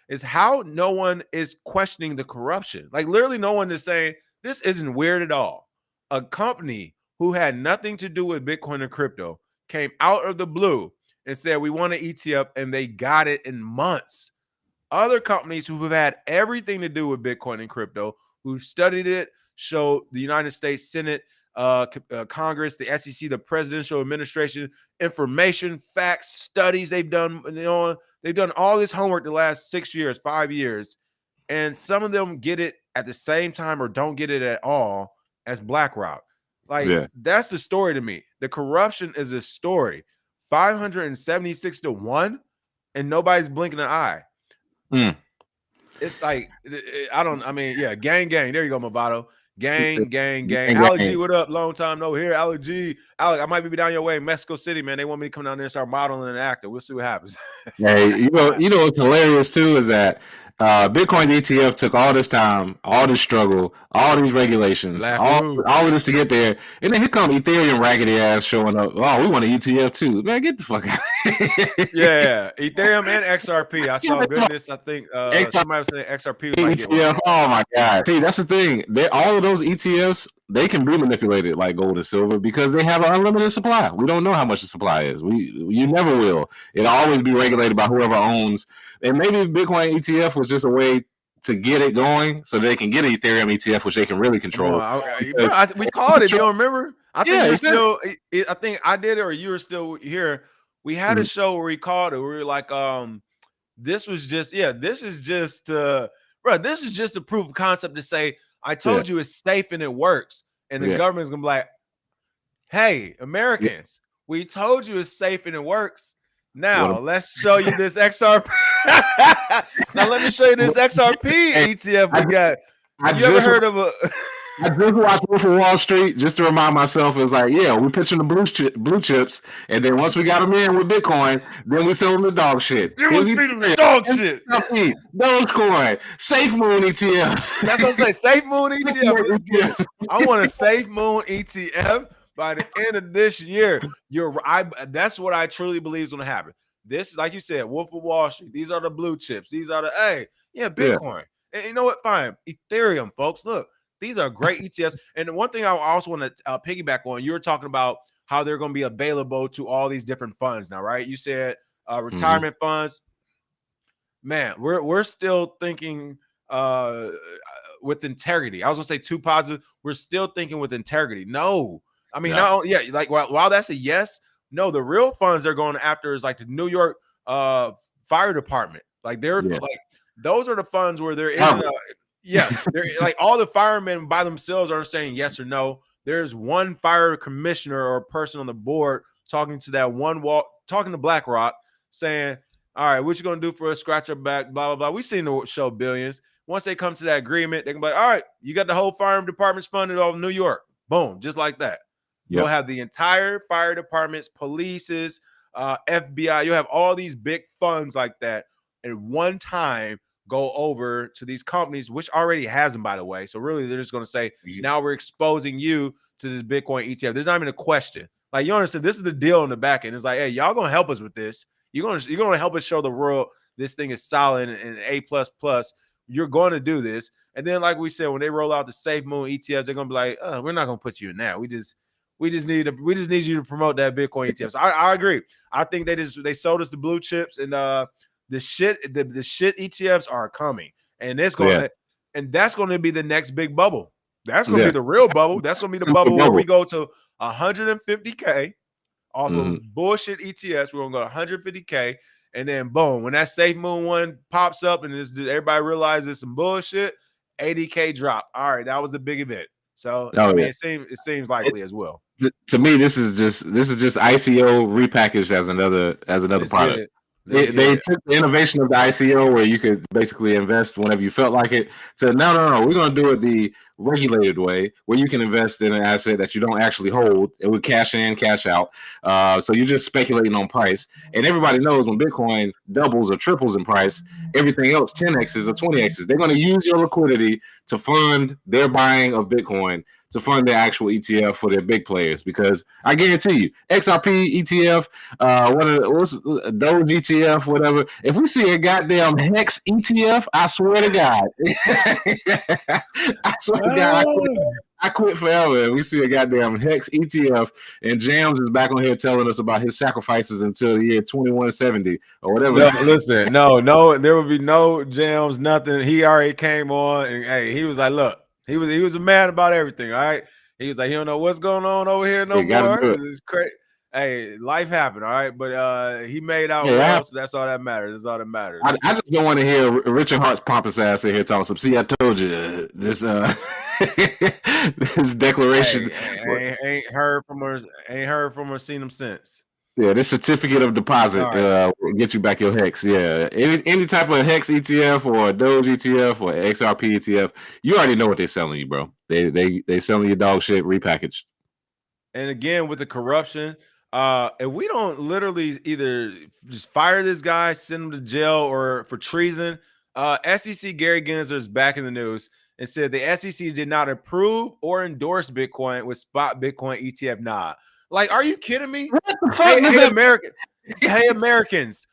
is how no one is questioning the corruption. Like, literally no one is saying this isn't weird at all. A company who had nothing to do with Bitcoin and crypto came out of the blue and said, we want an ETF, and they got it in months. Other companies who have had everything to do with Bitcoin and crypto, who've studied it, show the United States Senate, Congress, the SEC, the presidential administration, information, facts, studies they've done. They've done all this homework the last 6 years, 5 years, and some of them get it at the same time or don't get it at all as BlackRock. Like, that's the story to me. The corruption is a story. 576 to 1, and nobody's blinking an eye. It's like, gang. There you go, Movado. Gang. Alec G, what up? Long time no here. Alec G. I might be down your way in Mexico City, man. They want me to come down there and start modeling and acting. We'll see what happens. Hey, you know what's hilarious too is that Bitcoin ETF took all this time, all this struggle, all these regulations, all of this to get there, and then here come Ethereum raggedy ass showing up. Oh, we want an ETF too. Man, get the fuck out. Yeah, Ethereum and XRP. I saw goodness. I think somebody was saying XRP might get one. ETF. Oh my god! See, that's the thing. All of those ETFs, they can be manipulated like gold and silver because they have an unlimited supply. We don't know how much the supply is. You never will. It'll always be regulated by whoever owns. And maybe Bitcoin ETF was just a way to get it going, so they can get an Ethereum ETF, which they can really control. We called it. You don't remember? I think you're still. I think I did it, or you were still here. We had a show where we called it. We were like, this was just, this is just, bro, this is just a proof of concept to say, I told you it's safe and it works. And the government's gonna be like, hey, Americans, we told you it's safe and it works. Now let's show you this XRP. Now let me show you this XRP ETF we got. You ever heard of a? I just watched Wolf of Wall Street just to remind myself. It was like, we're pitching the blue chips, and then once we got them in with Bitcoin, then we sell them the dog shit. Then we feed them the dog shit. Dogecoin, Safe Moon ETF. That's what I'm saying. Safe Moon ETF. Let's get it. I want a Safe Moon ETF by the end of this year. That's what I truly believe is going to happen. This is, like you said, Wolf of Wall Street. These are the blue chips. These are the Bitcoin. And you know what? Fine. Ethereum, folks. Look. These are great ETFs. And the one thing I also want to piggyback on, you were talking about how they're going to be available to all these different funds now, right? You said retirement funds. Man, we're still thinking with integrity. I was going to say too positive. We're still thinking with integrity. No. I mean, like while that's a yes, no, the real funds they're going after is like the New York Fire Department. Like they're like, those are the funds where there isn't they're like all the firemen by themselves aren't saying yes or no. There's one fire commissioner or person on the board talking to that one talking to BlackRock, saying, all right, what you gonna do for us? Scratch our back, blah, blah, blah. We've seen the show Billions. Once they come to that agreement, they can be like, all right, you got the whole fire department's funded off New York. Boom, just like that. You'll have the entire fire departments, polices, FBI. You'll have all these big funds like that at one time go over to these companies, which already has them, by the way. So really, they're just going to say, now we're exposing you to this Bitcoin ETF. There's not even a question. Like, you understand, this is the deal on the back end. It's like, hey, y'all going to help us with this. You're going to help us show the world this thing is solid and A++. You're going to do this. And then, like we said, when they roll out the Safe Moon ETFs, they're going to be like, we're not going to put you in that. We just need you to promote that Bitcoin ETF. So I agree. I think they sold us the blue chips, and the shit ETFs are coming, and it's going and that's going to be the next big bubble. That's going to be the real bubble. That's going to be the bubble where we go to 150K off of bullshit ETFs. We're going to go to 150K, and then boom, when that Safe Moon one pops up and everybody realizes it's some bullshit, 80K drop. All right, that was a big event. So I mean, it seems likely as well. To me, this is just ICO repackaged as another product. They took the innovation of the ICO where you could basically invest whenever you felt like it. Said, no, we're going to do it the regulated way where you can invest in an asset that you don't actually hold. It would cash in, cash out. So you're just speculating on price. And everybody knows when Bitcoin doubles or triples in price, everything else 10x's or 20x's. They're going to use your liquidity to fund their buying of Bitcoin, to fund their actual ETF for their big players, because I guarantee you, XRP ETF, what's Doge ETF, whatever. If we see a goddamn Hex ETF, I swear to God, I swear to God, I quit forever. And we see a goddamn Hex ETF, and Jams is back on here telling us about his sacrifices until the year 2170 or whatever. No, listen, no, there will be no Jams, nothing. He already came on, and hey, he was like, look. He was a man about everything. All right. He was like, he don't know what's going on over here no more. It's crazy. Hey, life happened. All right. But he made out well, so that's all that matters. That's all that matters. I just don't want to hear Richard Hart's pompous ass in here talking some. See, I told you this this declaration. Hey, ain't heard from her, seen him since. Yeah, this certificate of deposit will get you back your Hex. Yeah, any type of Hex ETF or Doge ETF or XRP ETF, you already know what they're selling you, bro. They selling you dog shit repackaged. And again, with the corruption, if we don't literally either just fire this guy, send him to jail, or for treason, SEC Gary Gensler is back in the news and said the SEC did not approve or endorse Bitcoin with spot Bitcoin ETF. Nah, like, are you kidding me? What the fuck Hey, American, hey, Americans,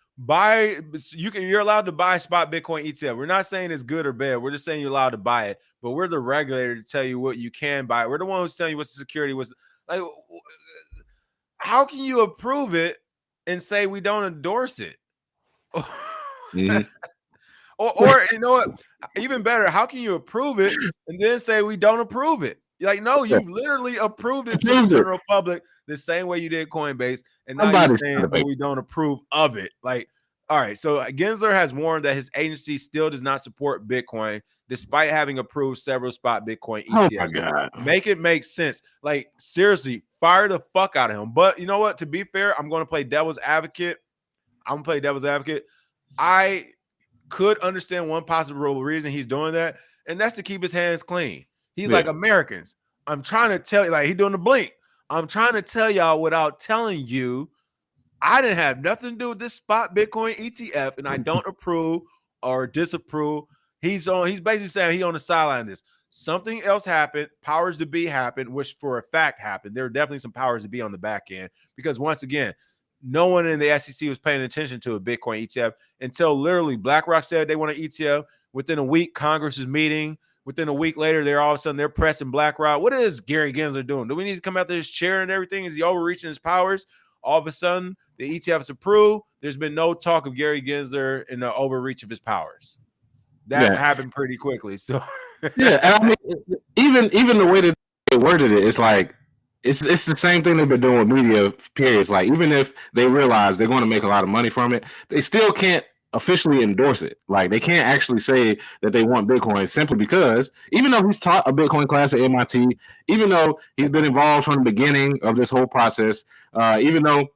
you're allowed to buy spot Bitcoin ETF. We're not saying it's good or bad. We're just saying you're allowed to buy it. But we're the regulator to tell you what you can buy. We're the one who's telling you what's the security was. Like, how can you approve it and say we don't endorse it? Mm-hmm. Or you know what? Even better, how can you approve it and then say we don't approve it? You're like, no, you literally approved it to the general public the same way you did Coinbase, and now you're saying, oh, we don't approve of it. Like, all right, so Gensler has warned that his agency still does not support Bitcoin, despite having approved several spot Bitcoin ETFs. Oh my God. Make it make sense. Like, seriously, fire the fuck out of him. But you know what? To be fair, I'm going to play devil's advocate. I could understand one possible reason he's doing that, and that's to keep his hands clean. He's like, Americans, I'm trying to tell you, like, he doing the blink. I'm trying to tell y'all without telling you, I didn't have nothing to do with this spot Bitcoin ETF, and I don't approve or disapprove. He's basically saying he on the sideline of this. Something else happened, powers to be happened, which for a fact happened. There are definitely some powers to be on the back end, because once again, no one in the SEC was paying attention to a Bitcoin ETF until literally BlackRock said they want an ETF. Within a week, Congress is meeting. Within a week later, they're all of a sudden they're pressing BlackRock. What is Gary Gensler doing? Do we need to come out to his chair and everything? Is he overreaching his powers? All of a sudden, the ETFs approved. There's been no talk of Gary Gensler in the overreach of his powers. That happened pretty quickly. So yeah, and I mean, even the way that they worded it, it's like it's the same thing they've been doing with media periods. Like, even if they realize they're going to make a lot of money from it, they still can't officially endorse it. Like, they can't actually say that they want Bitcoin, simply because even though he's taught a Bitcoin class at MIT, even though he's been involved from the beginning of this whole process, even though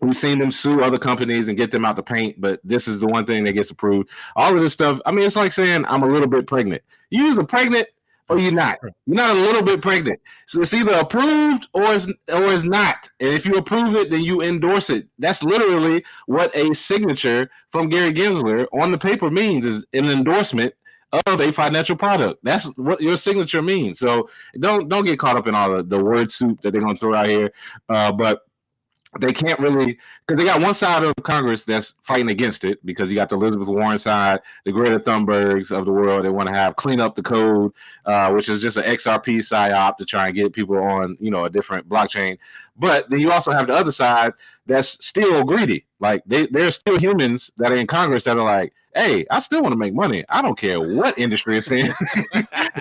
we've seen them sue other companies and get them out the paint, but this is the one thing that gets approved. All of this stuff, I mean, it's like saying I'm a little bit pregnant. You're either pregnant or you're not. You're not a little bit pregnant. So it's either approved or it's not. And if you approve it, then you endorse it. That's literally what a signature from Gary Gensler on the paper means, is an endorsement of a financial product. That's what your signature means. So don't get caught up in all the word soup that they're going to throw out here. But they can't really, because they got one side of Congress that's fighting against it, because you got the Elizabeth Warren side, the Greta Thunbergs of the world. They want to have clean up the code, which is just an XRP psyop to try and get people on, a different blockchain. But then you also have the other side that's still greedy. Like, there's still humans that are in Congress that are like, hey, I still want to make money. I don't care what industry is saying.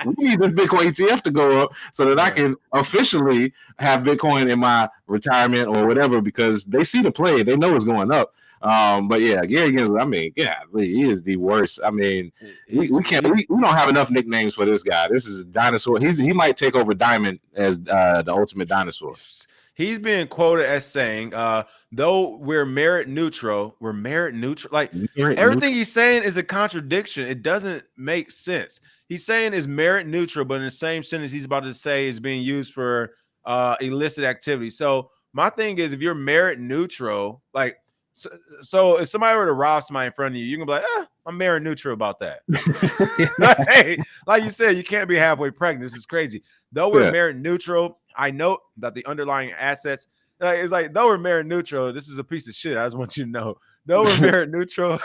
We need this Bitcoin ETF to go up so that I can officially have Bitcoin in my retirement or whatever, because they see the play. They know it's going up. But yeah, Gary Gensler, I mean, he is the worst. I mean, we don't have enough nicknames for this guy. This is a dinosaur. He might take over Diamond as the ultimate dinosaur. He's being quoted as saying, though we're merit neutral. Like, everything he's saying is a contradiction. It doesn't make sense. He's saying is merit neutral, but in the same sentence he's about to say is being used for illicit activity. So my thing is, if you're merit neutral, like, so if somebody were to rob somebody in front of you, you can be like, I'm merit neutral about that. Like you said, you can't be halfway pregnant. This is crazy. Though we're merit neutral, I note that the underlying assets, it's like, though we're merit neutral, this is a piece of shit. I just want you to know. Though we're merit neutral,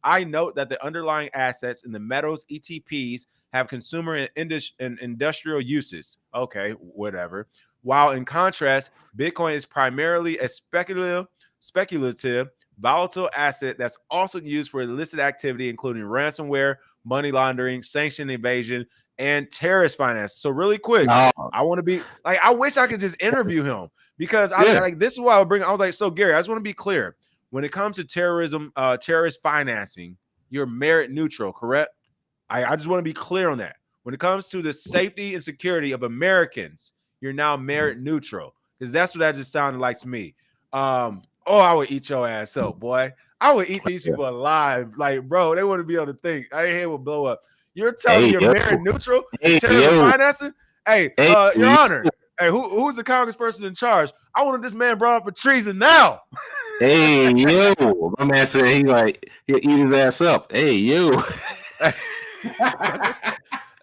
I note that the underlying assets in the metals ETPs have consumer and industrial uses. Okay, whatever. While in contrast, Bitcoin is primarily a speculative, volatile asset that's also used for illicit activity, including ransomware, money laundering, sanction evasion, and terrorist finance. So really quick, I want to be like, I wish I could just interview him, because I like, this is why I was like, so Gary, I just want to be clear. When it comes to terrorism, terrorist financing, you're merit neutral, correct? I just want to be clear on that. When it comes to the safety and security of Americans, you're now merit neutral, because that's what that just sounded like to me. I would eat your ass up, boy. I would eat these people alive. Like, bro, they wouldn't be able to think. I head would blow up. You're telling me you're merit neutral? Terrorism financing? Your Honor. Hey, who's the congressperson in charge? I wanted this man brought up for treason now. Hey, yo. My man said he'll eat his ass up. Hey, yo.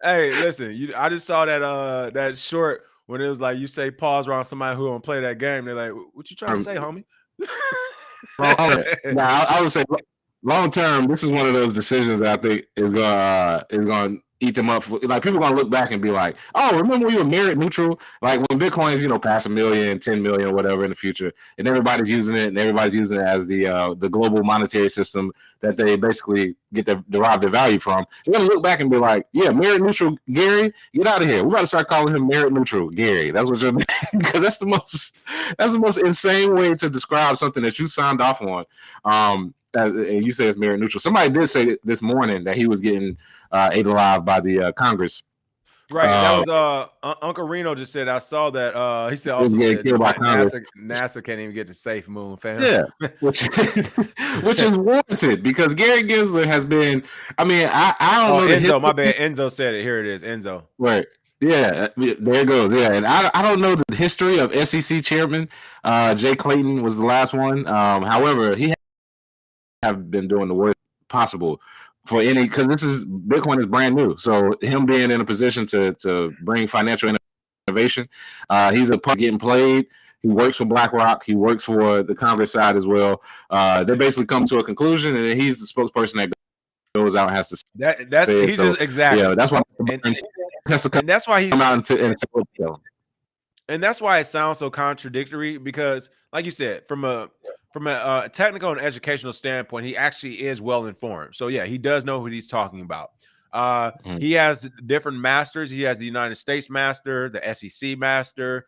Hey, listen, I just saw that short when it was like you say pause around somebody who don't play that game. They're like, "What you trying to say, homie?" Now, I would say long term, this is one of those decisions that I think is gonna eat them up. Like people are gonna look back and be like, "Oh, remember we were merit neutral? Like when Bitcoin's pass 1 million, 10 million, whatever in the future, and everybody's using it, and everybody's using it as the global monetary system that they basically get to derive their value from." They're gonna look back and be like, "Yeah, merit neutral, Gary, get out of here. We got to start calling him merit neutral, Gary. That's what you're because that's the most insane way to describe something that you signed off on." And you say it's merit neutral. Somebody did say this morning that he was getting ate alive by the Congress. Right, and that was Uncle Reno just said. I saw that. He said also said NASA can't even get to safe moon, fam. Yeah, which is warranted because Gary Gensler has been. I mean, I don't know. Enzo, my bad. Enzo said it. Here it is, Enzo. Right. Yeah, there it goes. Yeah, and I don't know the history of SEC chairman. Jay Clayton was the last one. However, he have been doing the worst possible for any because Bitcoin is brand new. So him being in a position to bring financial innovation, he's a puck getting played. He works for BlackRock. He works for the Congress side as well. They basically come to a conclusion, and he's the spokesperson that goes out and has to say it. Just exactly. Yeah, that's why and that's why he's and that's why it sounds so contradictory because, like you said, from a technical and educational standpoint, he actually is well informed. So yeah, he does know what he's talking about. He has different masters. He has the United States master, the SEC master.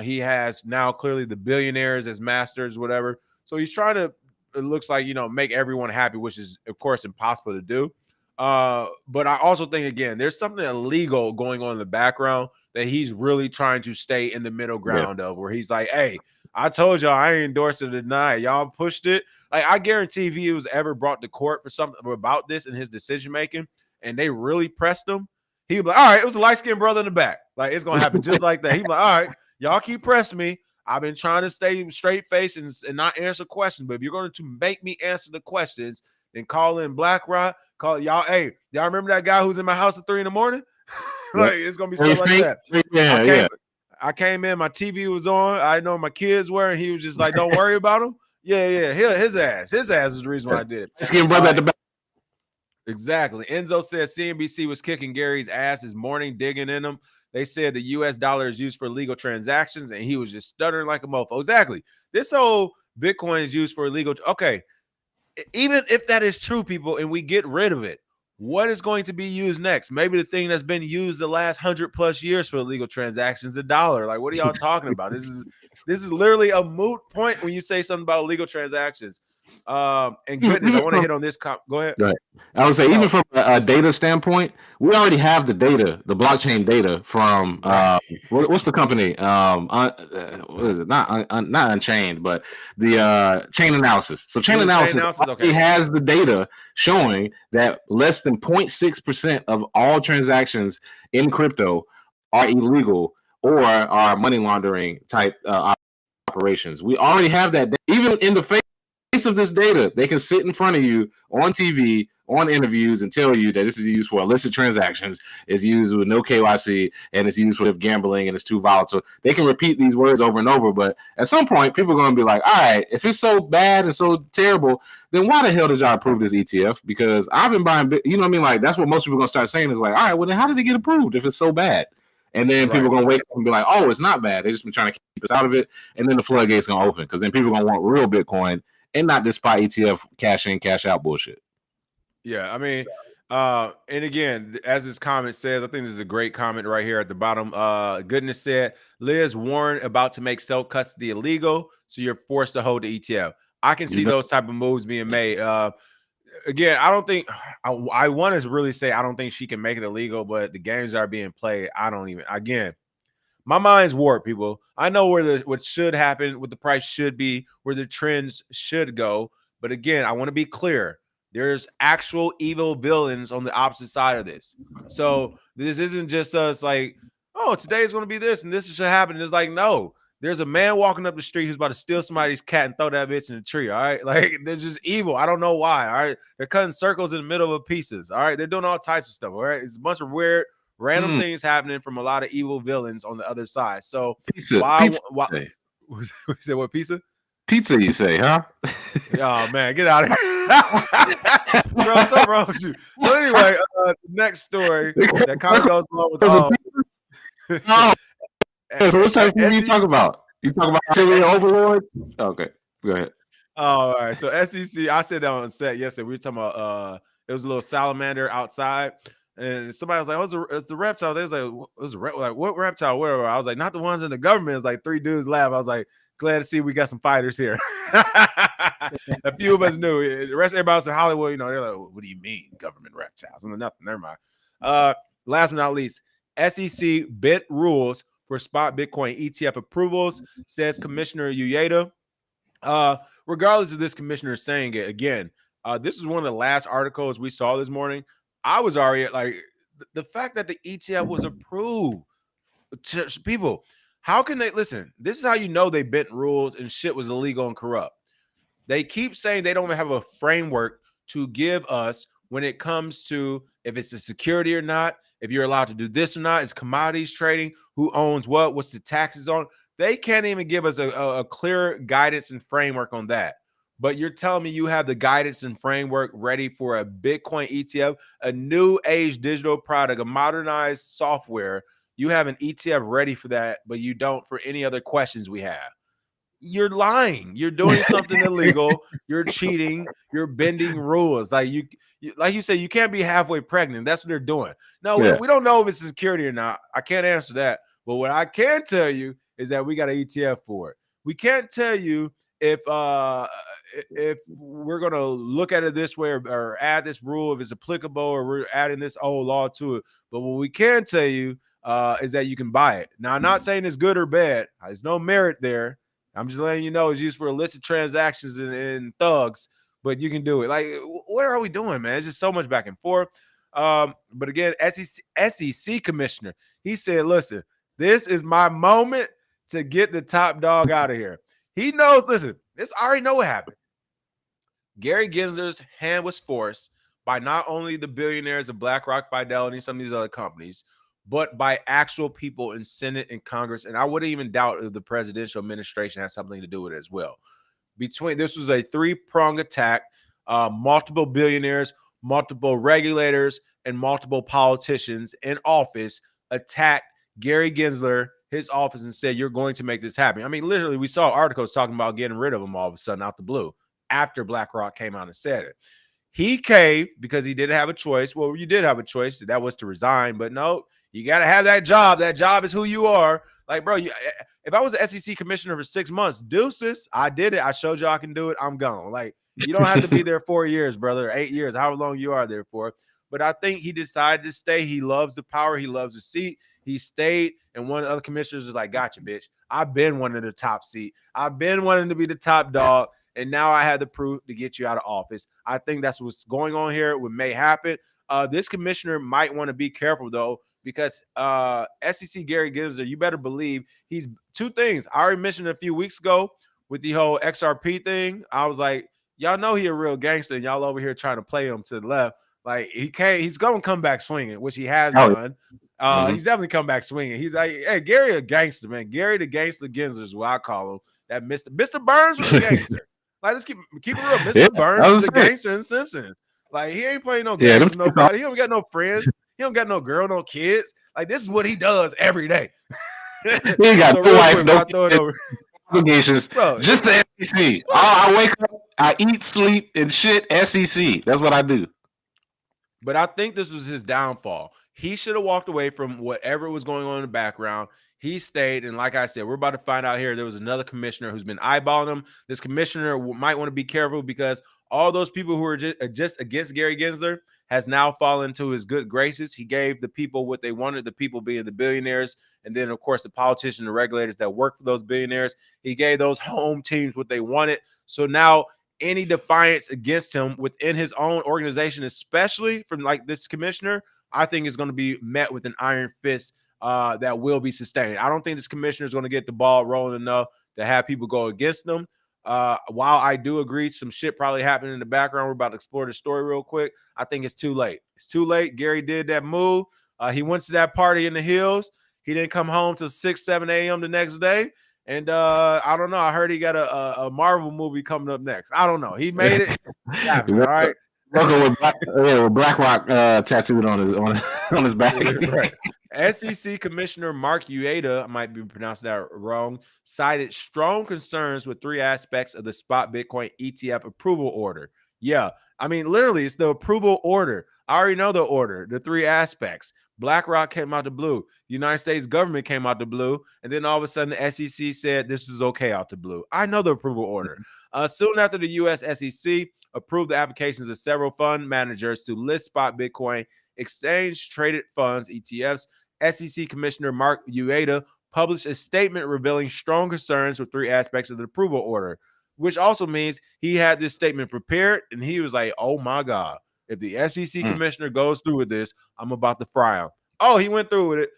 He has now clearly the billionaires as masters, whatever. So he's trying to, it looks like, make everyone happy, which is of course impossible to do. But I also think, again, there's something illegal going on in the background that he's really trying to stay in the middle ground of, where he's like, hey, I told y'all I ain't endorsed it tonight. Y'all pushed it. Like, I guarantee if he was ever brought to court for something about this in his decision making and they really pressed him, he'd be like, all right, it was a light-skinned brother in the back. Like, it's gonna happen just like that. He'd be like, all right, y'all keep pressing me. I've been trying to stay straight face and not answer questions. But if you're going to make me answer the questions, then call in BlackRock. Call y'all. Hey, y'all remember that guy who's in my house at 3 a.m? Like, it's gonna be stuff like that. I came in, my TV was on. I know my kids were, and he was just like, "Don't worry about him." Yeah. His ass is the reason why I did it. Brother at the back. Exactly. Enzo said CNBC was kicking Gary's ass this morning, digging in him. They said the U.S. dollar is used for illegal transactions, and he was just stuttering like a mofo. Exactly. This whole Bitcoin is used for illegal. Okay. Even if that is true, people, and we get rid of it, what is going to be used next? Maybe the thing that's been used the last 100+ years for illegal transactions, the dollar. Like, what are y'all talking about? This is literally a moot point when you say something about illegal transactions. And goodness, I want to hit on this. Go ahead. Right. I would say, even from a data standpoint, we already have the data, the blockchain data from what's the company? What is it? Not Unchained, but the Chain Analysis. So Chain Analysis has the data showing that less than 0.6% of all transactions in crypto are illegal or are money laundering type operations. We already have that data. Even in the face of this data, they can sit in front of you on TV, on interviews, and tell you that this is used for illicit transactions, it's used with no KYC, and it's used for gambling, and it's too volatile. They can repeat these words over and over, but at some point, people are going to be like, all right, if it's so bad and so terrible, then why the hell did y'all approve this ETF? Because I've been buying, you know what I mean? Like, that's what most people are going to start saying is like, all right, well, then how did it get approved if it's so bad? And then people are going to wake up and be like, oh, it's not bad. They've just been trying to keep us out of it. And then the floodgates going to open because then people are going to want real Bitcoin and not this spot ETF cash in, cash out bullshit. Yeah, I mean, and again, as this comment says, I think this is a great comment right here at the bottom. Goodness said, Liz Warren about to make self-custody illegal, so you're forced to hold the ETF. I can see those type of moves being made. Again, I don't think I want to really say I don't think she can make it illegal, but the games are being played. I don't even. Again, my mind's warped, people. I know where what should happen, what the price should be, where the trends should go. But again, I want to be clear. There's actual evil villains on the opposite side of this. So this isn't just us like, oh, today's going to be this and this should happen. It's like, no, There's a man walking up the street who's about to steal somebody's cat and throw that bitch in the tree. All right. Like, they're just evil. I don't know why. All right. They're cutting circles in the middle of pieces. All right. They're doing all types of stuff. All right. It's a bunch of weird, random things happening from a lot of evil villains on the other side. So, pizza. why We said what pizza? Pizza, you say, huh? Oh man, get out of here. Bro, something wrong with you. So anyway, next story that kind of goes along with all. So what type of people you talk about? You talk about activity overlords? Okay, go ahead. Oh, all right. So SEC, I said that on set yesterday. We were talking about it was a little salamander outside, and somebody was like, "Oh, it's the reptile." They was like, like what reptile? Whatever. I was like, not the ones in the government. It's like 3 dudes laugh. I was like, glad to see we got some fighters here. A few of us knew. The rest of everybody else in Hollywood, you know, they're like, what do you mean government reptiles? I'm like, nothing. Never mind. Last but not least, SEC bit rules for spot Bitcoin ETF approvals, says Commissioner Uyeda. Regardless of this commissioner saying it again, this is one of the last articles we saw this morning. I was already like, the fact that the ETF was approved to people. How can they listen? This is how you know they bent rules and shit was illegal and corrupt. They keep saying they don't have a framework to give us when it comes to if it's a security or not, if you're allowed to do this or not, is commodities trading, who owns what, what's the taxes on. They can't even give us a clear guidance and framework on that. But you're telling me you have the guidance and framework ready for a Bitcoin ETF, a new age digital product, a modernized software. You have an ETF ready for that, but you don't for any other questions we have. You're lying. You're doing something illegal. You're cheating. You're bending rules. Like you say, you can't be halfway pregnant. That's what they're doing. No, we don't know if it's security or not. I can't answer that. But what I can tell you is that we got an ETF for it. We can't tell you if we're gonna look at it this way or add this rule if it's applicable, or we're adding this old law to it. But what we can tell you is that you can buy it. Now, I'm not saying it's good or bad. There's no merit there. I'm just letting you know it's used for illicit transactions and thugs, but you can do it. Like, what are we doing, man? It's just so much back and forth. But again, SEC commissioner, he said, listen, this is my moment to get the top dog out of here. He knows, listen, this I already know what happened. Gary Gensler's hand was forced by not only the billionaires of BlackRock, Fidelity, some of these other companies, but by actual people in Senate and Congress. And I wouldn't even doubt if the presidential administration has something to do with it as well. This was a 3-pronged attack, multiple billionaires, multiple regulators, and multiple politicians in office attacked Gary Gensler, his office, and said, you're going to make this happen. I mean, literally, we saw articles talking about getting rid of him all of a sudden out the blue after BlackRock came out and said it. He caved because he didn't have a choice. Well, you did have a choice. That was to resign. But no, you got to have that job. That job is who you are. Like, bro, if I was an SEC commissioner for 6 months, deuces, I did it. I showed you I can do it. I'm gone. Like, you don't have to be there 4 years, brother, 8 years, however long you are there for. But I think he decided to stay. He loves the power. He loves the seat. He stayed. And one of the other commissioners was like, gotcha, bitch. I've been wanting the top seat. I've been wanting to be the top dog. And now I have the proof to get you out of office. I think that's what's going on here. What may happen. This commissioner might want to be careful, though, because SEC Gary Gensler, you better believe he's 2 things. I already mentioned a few weeks ago with the whole XRP thing. I was like, y'all know he a real gangster, and y'all over here trying to play him to the left. Like, he's going to come back swinging, which he has done. He's definitely come back swinging. He's like, hey, Gary a gangster, man. Gary the gangster Gensler is what I call him. That Mr. Burns was a gangster. Like, let's keep it real. Mr. Burns is a gangster in Simpsons. Like, he ain't playing no games with nobody. He don't got no friends. He don't got no girl, no kids. Like, this is what he does every day. He ain't got no wife, no obligations. Bro, just the SEC. I wake up, I eat, sleep, and shit. SEC. That's what I do. But I think this was his downfall. He should have walked away from whatever was going on in the background. He stayed, and like I said, we're about to find out here. There was another commissioner who's been eyeballing him. This commissioner might want to be careful because all those people who are just against Gary Gensler has now fallen into his good graces. He gave the people what they wanted, the people being the billionaires, and then, of course, the politicians, the regulators that work for those billionaires. He gave those home teams what they wanted. So now any defiance against him within his own organization, especially from like this commissioner, I think is going to be met with an iron fist that will be sustained. I don't think this commissioner is going to get the ball rolling enough to have people go against them. While I do agree some shit probably happened in the background, we're about to explore the story real quick. I think it's too late. It's too late. Gary did that move. He went to that party in the hills. He didn't come home till 6, 7 a.m. the next day. And I don't know. I heard he got a Marvel movie coming up next. I don't know. He made it happen. All right. With BlackRock tattooed on his back. Right. SEC Commissioner Mark Ueda, I might be pronouncing that wrong, cited strong concerns with 3 aspects of the spot Bitcoin ETF approval order. Yeah, I mean, literally, it's the approval order. I already know the order, the 3 aspects. BlackRock came out the blue. The United States government came out the blue. And then all of a sudden, the SEC said this was okay out the blue. I know the approval order. Soon after the U.S. SEC approved the applications of several fund managers to list spot Bitcoin exchange-traded funds, ETFs, SEC Commissioner Mark Ueda published a statement revealing strong concerns with 3 aspects of the approval order, which also means he had this statement prepared, and he was like, oh, my God, if the SEC commissioner goes through with this, I'm about to fry him. Oh, he went through with it.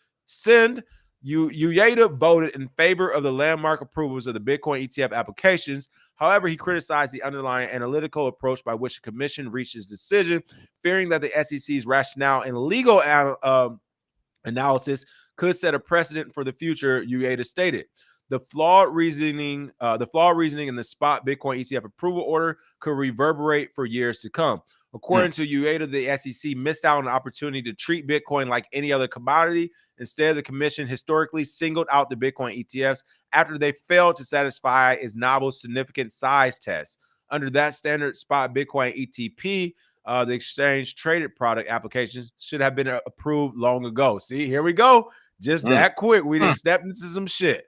Ueda voted in favor of the landmark approvals of the Bitcoin ETF applications. However, he criticized the underlying analytical approach by which the commission reached his decision, fearing that the SEC's rationale and legal analysis could set a precedent for the future. Ueda stated the flawed reasoning in the spot Bitcoin ETF approval order could reverberate for years to come. According to Ueda, the SEC missed out on the opportunity to treat Bitcoin like any other commodity. Instead, the commission historically singled out the Bitcoin ETFs after they failed to satisfy its novel significant size test. Under that standard, spot Bitcoin ETP, the exchange traded product application, should have been approved long ago. See, here we go. Just that quick. We didn't step into some shit.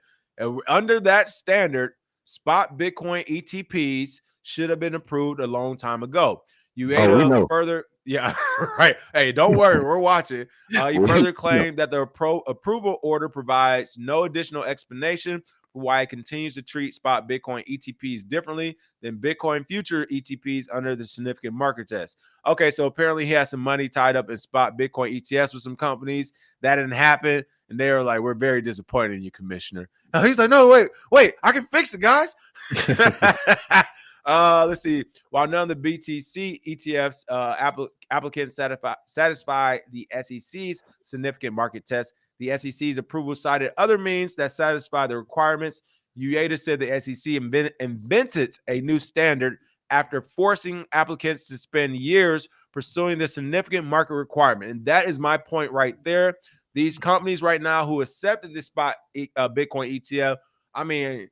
Under that standard, spot Bitcoin ETPs should have been approved a long time ago. Ueda further, yeah, right. Hey, don't worry, we're watching. He further claimed that the approval order provides no additional explanation for why it continues to treat spot Bitcoin ETPs differently than Bitcoin future ETPs under the significant market test. Okay, so apparently he has some money tied up in spot Bitcoin ETFs with some companies. That didn't happen. And they were like, we're very disappointed in you, Commissioner. And he's like, no, wait, I can fix it, guys. Let's see. While none of the BTC ETFs applicants satisfy the SEC's significant market test, the SEC's approval cited other means that satisfy the requirements. Ueda said the SEC invented a new standard after forcing applicants to spend years pursuing the significant market requirement. And that is my point right there. These companies right now who accepted this spot Bitcoin ETF, I mean,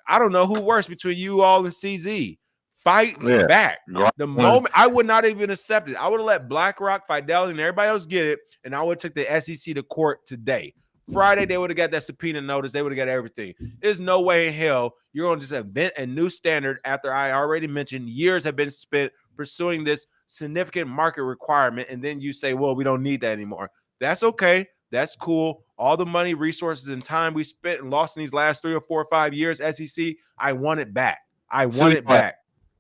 I don't know who works between you all and CZ. Fight back. The moment I would not even accept it. I would have let BlackRock, Fidelity, and everybody else get it, and I would have took the SEC to court today. Friday, they would have got that subpoena notice. They would have got everything. There's no way in hell you're going to just invent a new standard after I already mentioned years have been spent pursuing this significant market requirement, and then you say, well, we don't need that anymore. That's okay. That's cool. All the money, resources, and time we spent and lost in these last 3 or 4 or 5 years, SEC, I want it back. I want it back.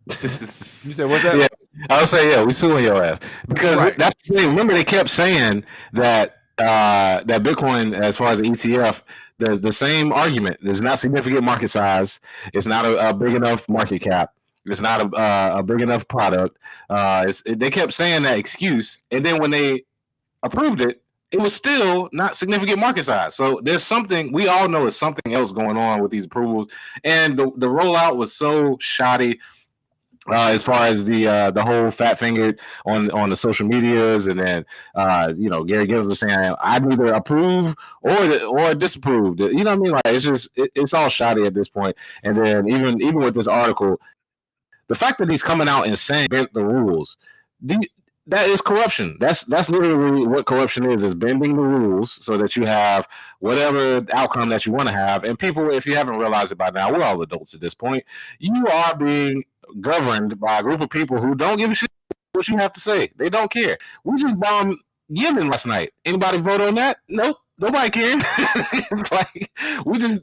You said, what's that? Yeah, I would say, we suing your ass. Because that's the thing. Remember, they kept saying that that Bitcoin, as far as the ETF, the same argument. There's not significant market size. It's not a big enough market cap. It's not a big enough product. They kept saying that excuse. And then when they approved it, it was still not significant market size. So there's something, we all know is something else going on with these approvals. And the rollout was so shoddy. As far as the whole fat fingered on the social medias, and then Gary Gensler saying I'd either approve or disapprove. You know what I mean? Like it's all shoddy at this point. And then even with this article, the fact that he's coming out and saying bent the rules, that is corruption. That's literally what corruption is bending the rules so that you have whatever outcome that you want to have. And people, if you haven't realized it by now, we're all adults at this point. You are being governed by a group of people who don't give a shit what you have to say. They don't care. We just bombed Yemen last night. Anybody vote on that? Nope. Nobody cares. It's like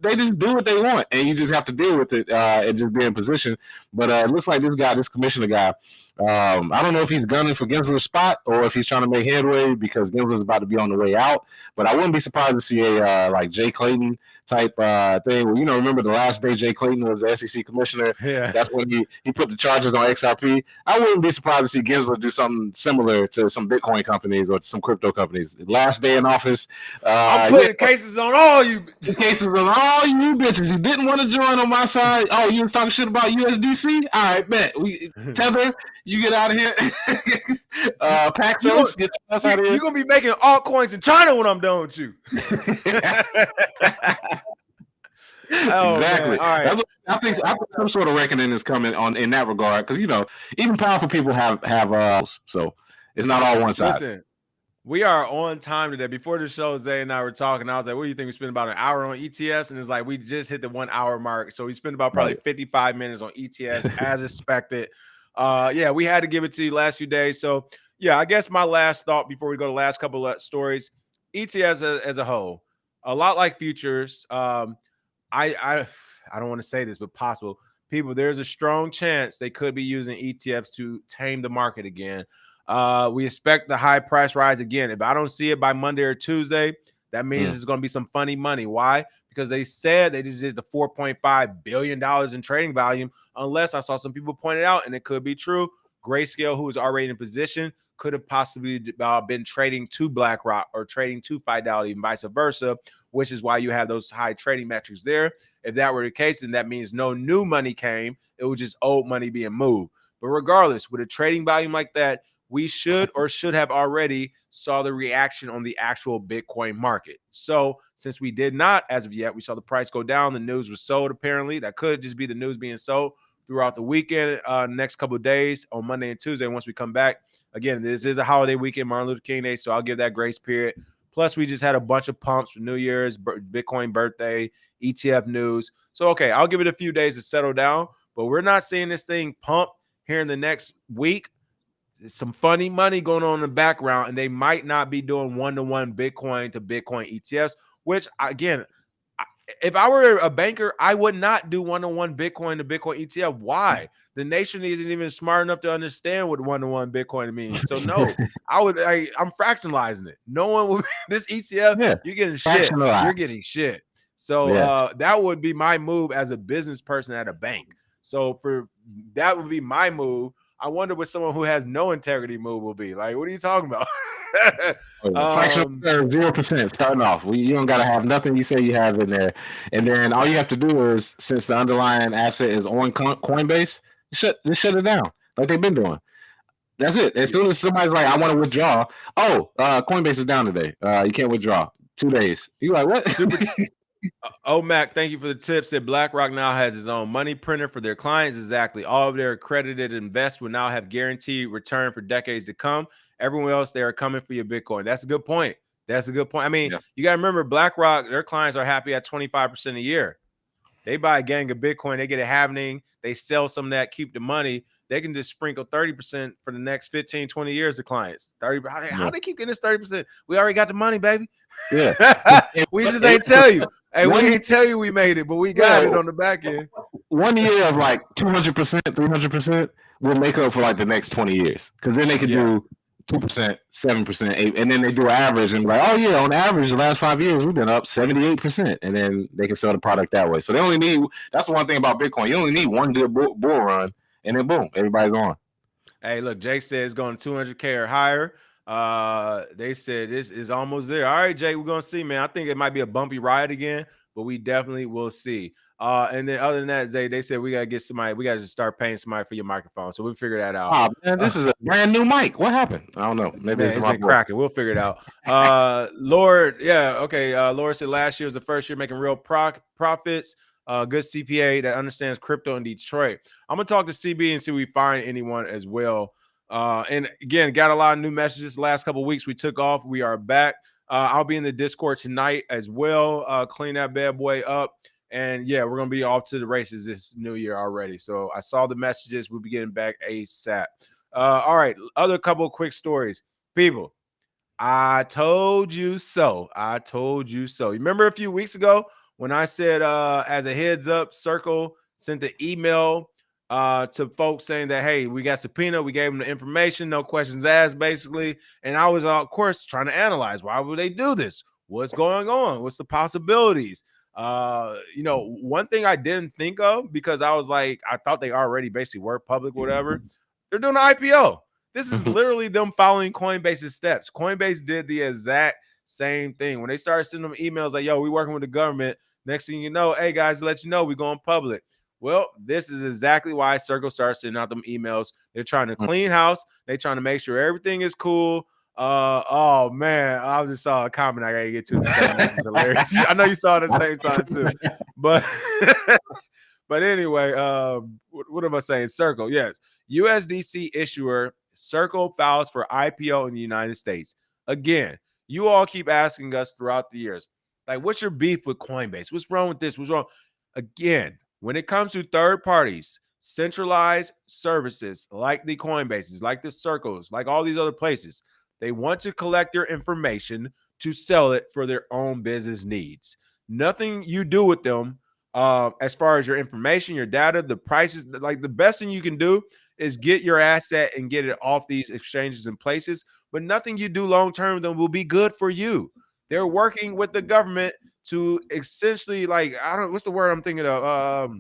they just do what they want, and you just have to deal with it and just be in position. But it looks like this commissioner guy, I don't know if he's gunning for Gensler's spot or if he's trying to make headway because Gensler's about to be on the way out. But I wouldn't be surprised to see a like Jay Clayton type thing. Well, remember the last day Jay Clayton was the SEC commissioner. Yeah, that's when he put the charges on XRP. I wouldn't be surprised to see Gensler do something similar to some Bitcoin companies or to some crypto companies. Last day in office, I'm putting cases on all you. Cases on all you bitches. You didn't want to join on my side. Oh, you was talking shit about USDC? All right, bet. Tether, you get out of here. Paxos, get your ass out of here. You're going to be making altcoins in China when I'm done with you. Exactly. Man. All right. I think some sort of reckoning is coming on in that regard because even powerful people have so it's not all one side. Listen, we are on time today. Before the show, Zay and I were talking. I was like, "What do you think? We spent about an hour on ETFs?" And it's like we just hit the 1 hour mark, so we spent about probably 55 minutes on ETFs as expected. Yeah, we had to give it to you last few days. So yeah, I guess my last thought before we go to the last couple of stories, ETFs as a whole, a lot like futures. I don't want to say this, but possible people, there's a strong chance they could be using ETFs to tame the market again. We expect the high price rise again. If I don't see it by Monday or Tuesday, that means it's going to be some funny money. Why? Because they said they just did the $4.5 billion in trading volume, unless I saw some people point it out, and it could be true. Grayscale, who is already in position, could have possibly been trading to BlackRock or trading to Fidelity and vice versa, which is why you have those high trading metrics there. If that were the case, then that means no new money came. It was just old money being moved. But regardless, with a trading volume like that, we should have already saw the reaction on the actual Bitcoin market. So since we did not as of yet, we saw the price go down. The news was sold apparently. That could just be the news being sold throughout the weekend, next couple of days on Monday and Tuesday. Once we come back, again, this is a holiday weekend, Martin Luther King Day, so I'll give that grace period. Plus, we just had a bunch of pumps for New Year's, Bitcoin birthday, ETF news. So, okay, I'll give it a few days to settle down, but we're not seeing this thing pump here in the next week. There's some funny money going on in the background, and they might not be doing one-to-one Bitcoin to Bitcoin ETFs, which, again, if I were a banker, I would not do one-to-one Bitcoin to Bitcoin ETF. Why? The nation isn't even smart enough to understand what one-to-one Bitcoin means. So no, I'm fractionalizing it. No one will. This ETF, you're getting shit. You're getting shit. So that would be my move as a business person at a bank. So that would be my move. I wonder what someone who has no integrity move will be. Like, what are you talking about? Fractional 0% starting off. You don't got to have nothing you say you have in there. And then all you have to do is, since the underlying asset is on Coinbase, just shut it down like they've been doing. That's it. As soon as somebody's like, I want to withdraw. Oh, Coinbase is down today. You can't withdraw. 2 days. You're like, what? Mac, thank you for the tip. Said BlackRock now has its own money printer for their clients. Exactly. All of their accredited investors will now have guaranteed return for decades to come. Everyone else, they are coming for your Bitcoin. That's a good point. I mean, you got to remember, BlackRock, their clients are happy at 25% a year. They buy a gang of Bitcoin, they get it happening, they sell some of that, keep the money. They can just sprinkle 30% for the next 15, 20 years to clients. 30. How they keep getting this 30%? We already got the money, baby. Yeah. We just ain't tell you. Hey, we ain't tell you we made it, but we got it on the back end. 1 year of like 200%, 300% will make up for like the next 20 years. Because then they can do 2%, 7%, 8%, and then they do average and like, oh yeah, on average, the last 5 years we've been up 78%, and then they can sell the product that way. So they only need. That's the one thing about Bitcoin. You only need one good bull run, and then boom, everybody's on. Hey, look, Jake said it's going 200K or higher. They said this is almost there. All right, Jake, we're gonna see, man. I think it might be a bumpy ride again, but we definitely will see. And then other than that, Zay, they said we gotta get somebody, we gotta just start paying somebody for your microphone. So we'll figure that out. Oh man, this is a brand new mic. What happened? I don't know. Maybe it's been cracking. We'll figure it out. Lord, Lord said last year was the first year making real profits. Good CPA that understands crypto in Detroit. I'm gonna talk to CB and see if we find anyone as well. And again, got a lot of new messages the last couple of weeks. We took off. We are back. I'll be in the Discord tonight as well. Clean that bad boy up. And yeah, we're gonna be off to the races this new year already. So I saw the messages. We'll be getting back ASAP. All right, other couple of quick stories. People, I told you so. I told you so. You remember a few weeks ago when I said, as a heads up, Circle sent the email to folks saying that, hey, we got subpoena, we gave them the information, no questions asked, basically. And I was, of course, trying to analyze, why would they do this? What's going on? What's the possibilities? One thing I didn't think of, because I was like, I thought they already basically were public, whatever. They're doing an IPO. This is literally them following Coinbase's steps. Coinbase did the exact same thing. When they started sending them emails like, yo, we working with the government. Next thing you know, hey guys, let you know we're going public. Well, this is exactly why Circle started sending out them emails. They're trying to clean house. They're trying to make sure everything is cool. Oh man, I just saw a comment I gotta get to in a second. This is hilarious. I know you saw it at the same time too, but but anyway, what am I saying? Circle, yes, USDC issuer Circle files for IPO in the United States. Again, you all keep asking us throughout the years, like, what's your beef with Coinbase? What's wrong with this? What's wrong? Again, when it comes to third parties, centralized services like the Coinbases, like the Circles, like all these other places, they want to collect your information to sell it for their own business needs. Nothing you do with them, as far as your information, your data, the prices, like the best thing you can do is get your asset and get it off these exchanges and places. But nothing you do long term then will be good for you. They're working with the government to essentially, like, I don't, what's the word I'm thinking of?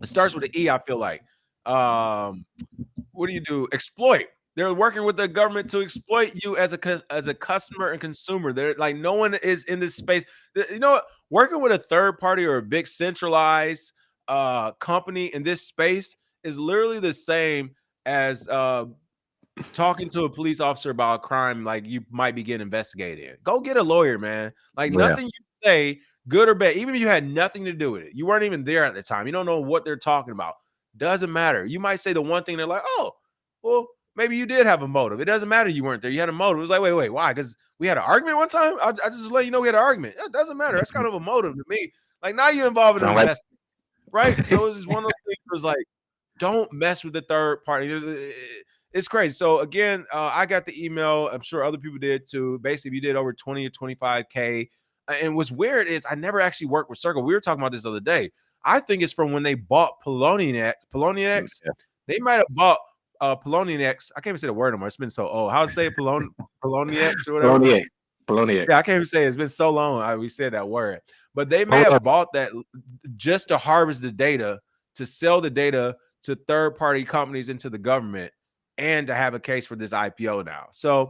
It starts with an E, I feel like. What do you do? Exploit. They're working with the government to exploit you as a customer and consumer. They're like, no one is in this space. You know what? Working with a third party or a big centralized company in this space is literally the same as talking to a police officer about a crime like you might be getting investigated in. Go get a lawyer, man. Like, nothing you say, good or bad, even if you had nothing to do with it, you weren't even there at the time, you don't know what they're talking about, doesn't matter. You might say the one thing, they're like, oh, well, maybe you did have a motive. It doesn't matter, you weren't there, you had a motive. It was like, wait, why? Because we had an argument one time. I just let you know we had an argument. It doesn't matter. That's kind of a motive to me. Like, now you're involved in an investment, right? So it's just one of those things where it's like, don't mess with the third party. It's crazy. So again, I got the email. I'm sure other people did too. Basically, you did over 20 or 25K. And what's weird is I never actually worked with Circle. We were talking about this the other day. I think it's from when they bought Poloniex. Yeah. They might have bought Poloniex. I can't even say the word anymore. It's been so old. How to say Poloniex or whatever? Poloniex. Yeah, I can't even say it. It's been so long we said that word. But they may have bought that just to harvest the data, to sell the data to third-party companies into the government, and to have a case for this IPO now. So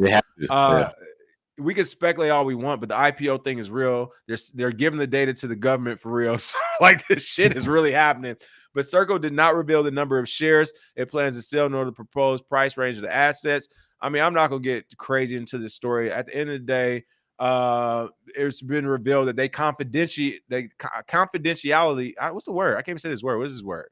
we can speculate all we want, but the IPO thing is real. They're giving the data to the government for real. So like, this shit is really happening. But Circle did not reveal the number of shares it plans to sell nor the proposed price range of the assets. I mean, I'm not going to get crazy into this story. At the end of the day, it's been revealed that confidentiality. What's the word? I can't even say this word. What is this word?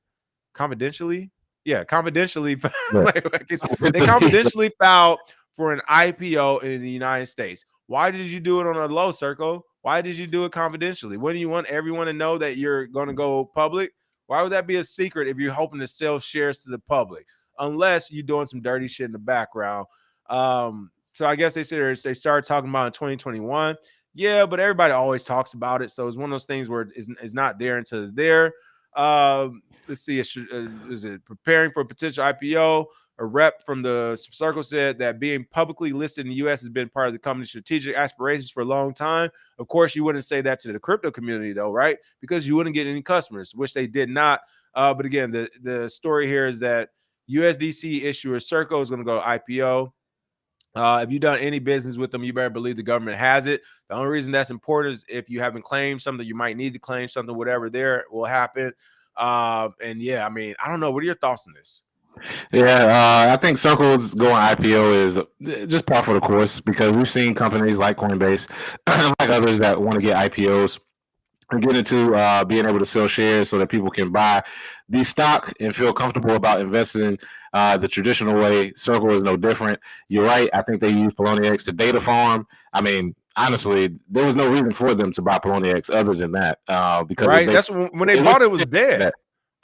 Confidentially? Yeah, confidentially. They confidentially filed for an IPO in the United States. Why did you do it on a low, Circle? Why did you do it confidentially? Wouldn't you want everyone to know that you're going to go public? Why would that be a secret if you're hoping to sell shares to the public? Unless you're doing some dirty shit in the background. So I guess they started talking about in 2021. Yeah, but everybody always talks about it. So it's one of those things where it's not there until it's there. Let's see. Is it preparing for a potential IPO? A rep from the Circle said that being publicly listed in the U.S. has been part of the company's strategic aspirations for a long time. Of course, you wouldn't say that to the crypto community, though, right? Because you wouldn't get any customers, which they did not. But again, the story here is that USDC issuer Circle is going to go to IPO. If you've done any business with them, you better believe the government has it. The only reason that's important is if you haven't claimed something, you might need to claim something, whatever there will happen. And yeah, I mean, I don't know. What are your thoughts on this? Yeah, I think Circle's going IPO is just par for the course, because we've seen companies like Coinbase, like others, that want to get IPOs and get into being able to sell shares so that people can buy the stock and feel comfortable about investing the traditional way. Circle is no different. You're right. I think they use Poloniex to data farm. I mean, honestly, there was no reason for them to buy Poloniex other than that. Because right, that's when they bought it was dead.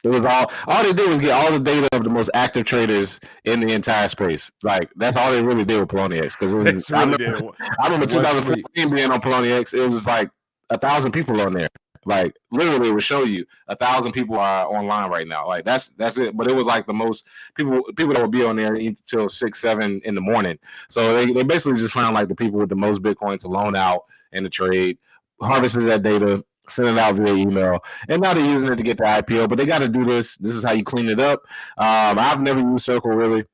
It was all they did was get all the data of the most active traders in the entire space. Like, that's all they really did with Poloniex. Because I remember 2015 being on Poloniex. It was like 1,000 people on there. Like literally, it would show you 1,000 people are online right now. Like that's it. But it was like the most people that would be on there until 6, 7 in the morning. So they basically just found like the people with the most Bitcoin to loan out and to trade, harvested that data, send it out via email, and now they're using it to get the IPO. But they got to do this. This is how you clean it up. I've never used Circle really,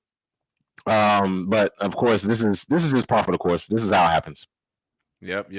but of course this is just par for the course. This is how it happens. Yep.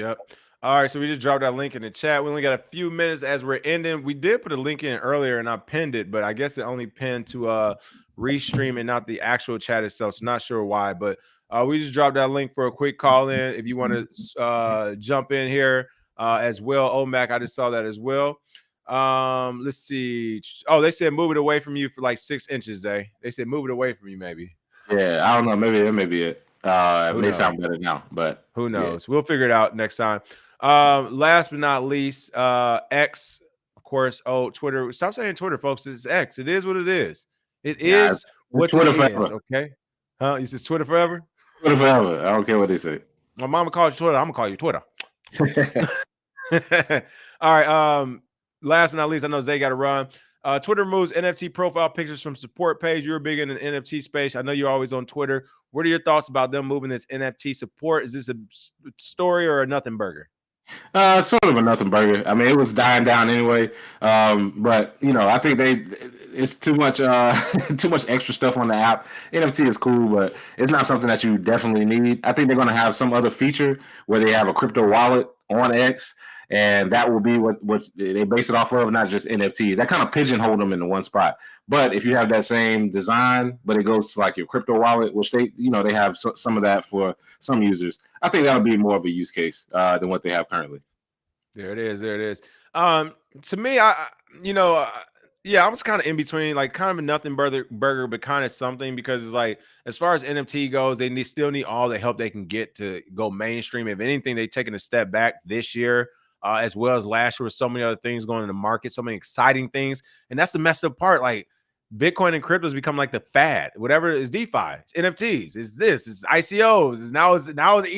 All right, so we just dropped that link in the chat. We only got a few minutes as we're ending. We did put a link in earlier and I pinned it, but I guess it only pinned to restream and not the actual chat itself. So not sure why, but we just dropped that link for a quick call in. If you want to jump in here as well, OMAC, I just saw that as well. Let's see. Oh, they said move it away from you for like 6 inches. They said move it away from you, maybe. Yeah, I don't know. Maybe that may be it. It may sound better now, but who knows? Yeah. We'll figure it out next time. Last but not least, X, of course. Oh, Twitter. Stop saying Twitter, folks. It's X. It is what it is. It is what Twitter it forever. is. Okay. Huh? You said Twitter forever? Twitter forever. I don't care what they say. My mama calls you Twitter. I'm gonna call you Twitter. All right. Last but not least, I know Zay got to run. Twitter removes NFT profile pictures from support page. You're big in the NFT space. I know you're always on Twitter. What are your thoughts about them moving this NFT support? Is this a story or a nothing burger? Sort of a nothing burger. I mean, it was dying down anyway. But I think it's too much too much extra stuff on the app. NFT is cool, but it's not something that you definitely need. I think they're going to have some other feature where they have a crypto wallet on X, and that will be what they base it off of, not just NFTs. That kind of pigeonhole them into one spot. But if you have that same design, but it goes to like your crypto wallet, which they have some of that for some users, I think that'll be more of a use case than what they have currently. There it is. To me, I was kind of in between, like kind of a nothing burger, but kind of something, because it's like, as far as NFT goes, they still need all the help they can get to go mainstream. If anything, they've taken a step back this year, as well as last year with so many other things going in the market, so many exciting things. And that's the messed up part. Like, Bitcoin and crypto has become like the fad. Whatever is DeFi, it's NFTs, is this, is ICOs, is now is Bitcoin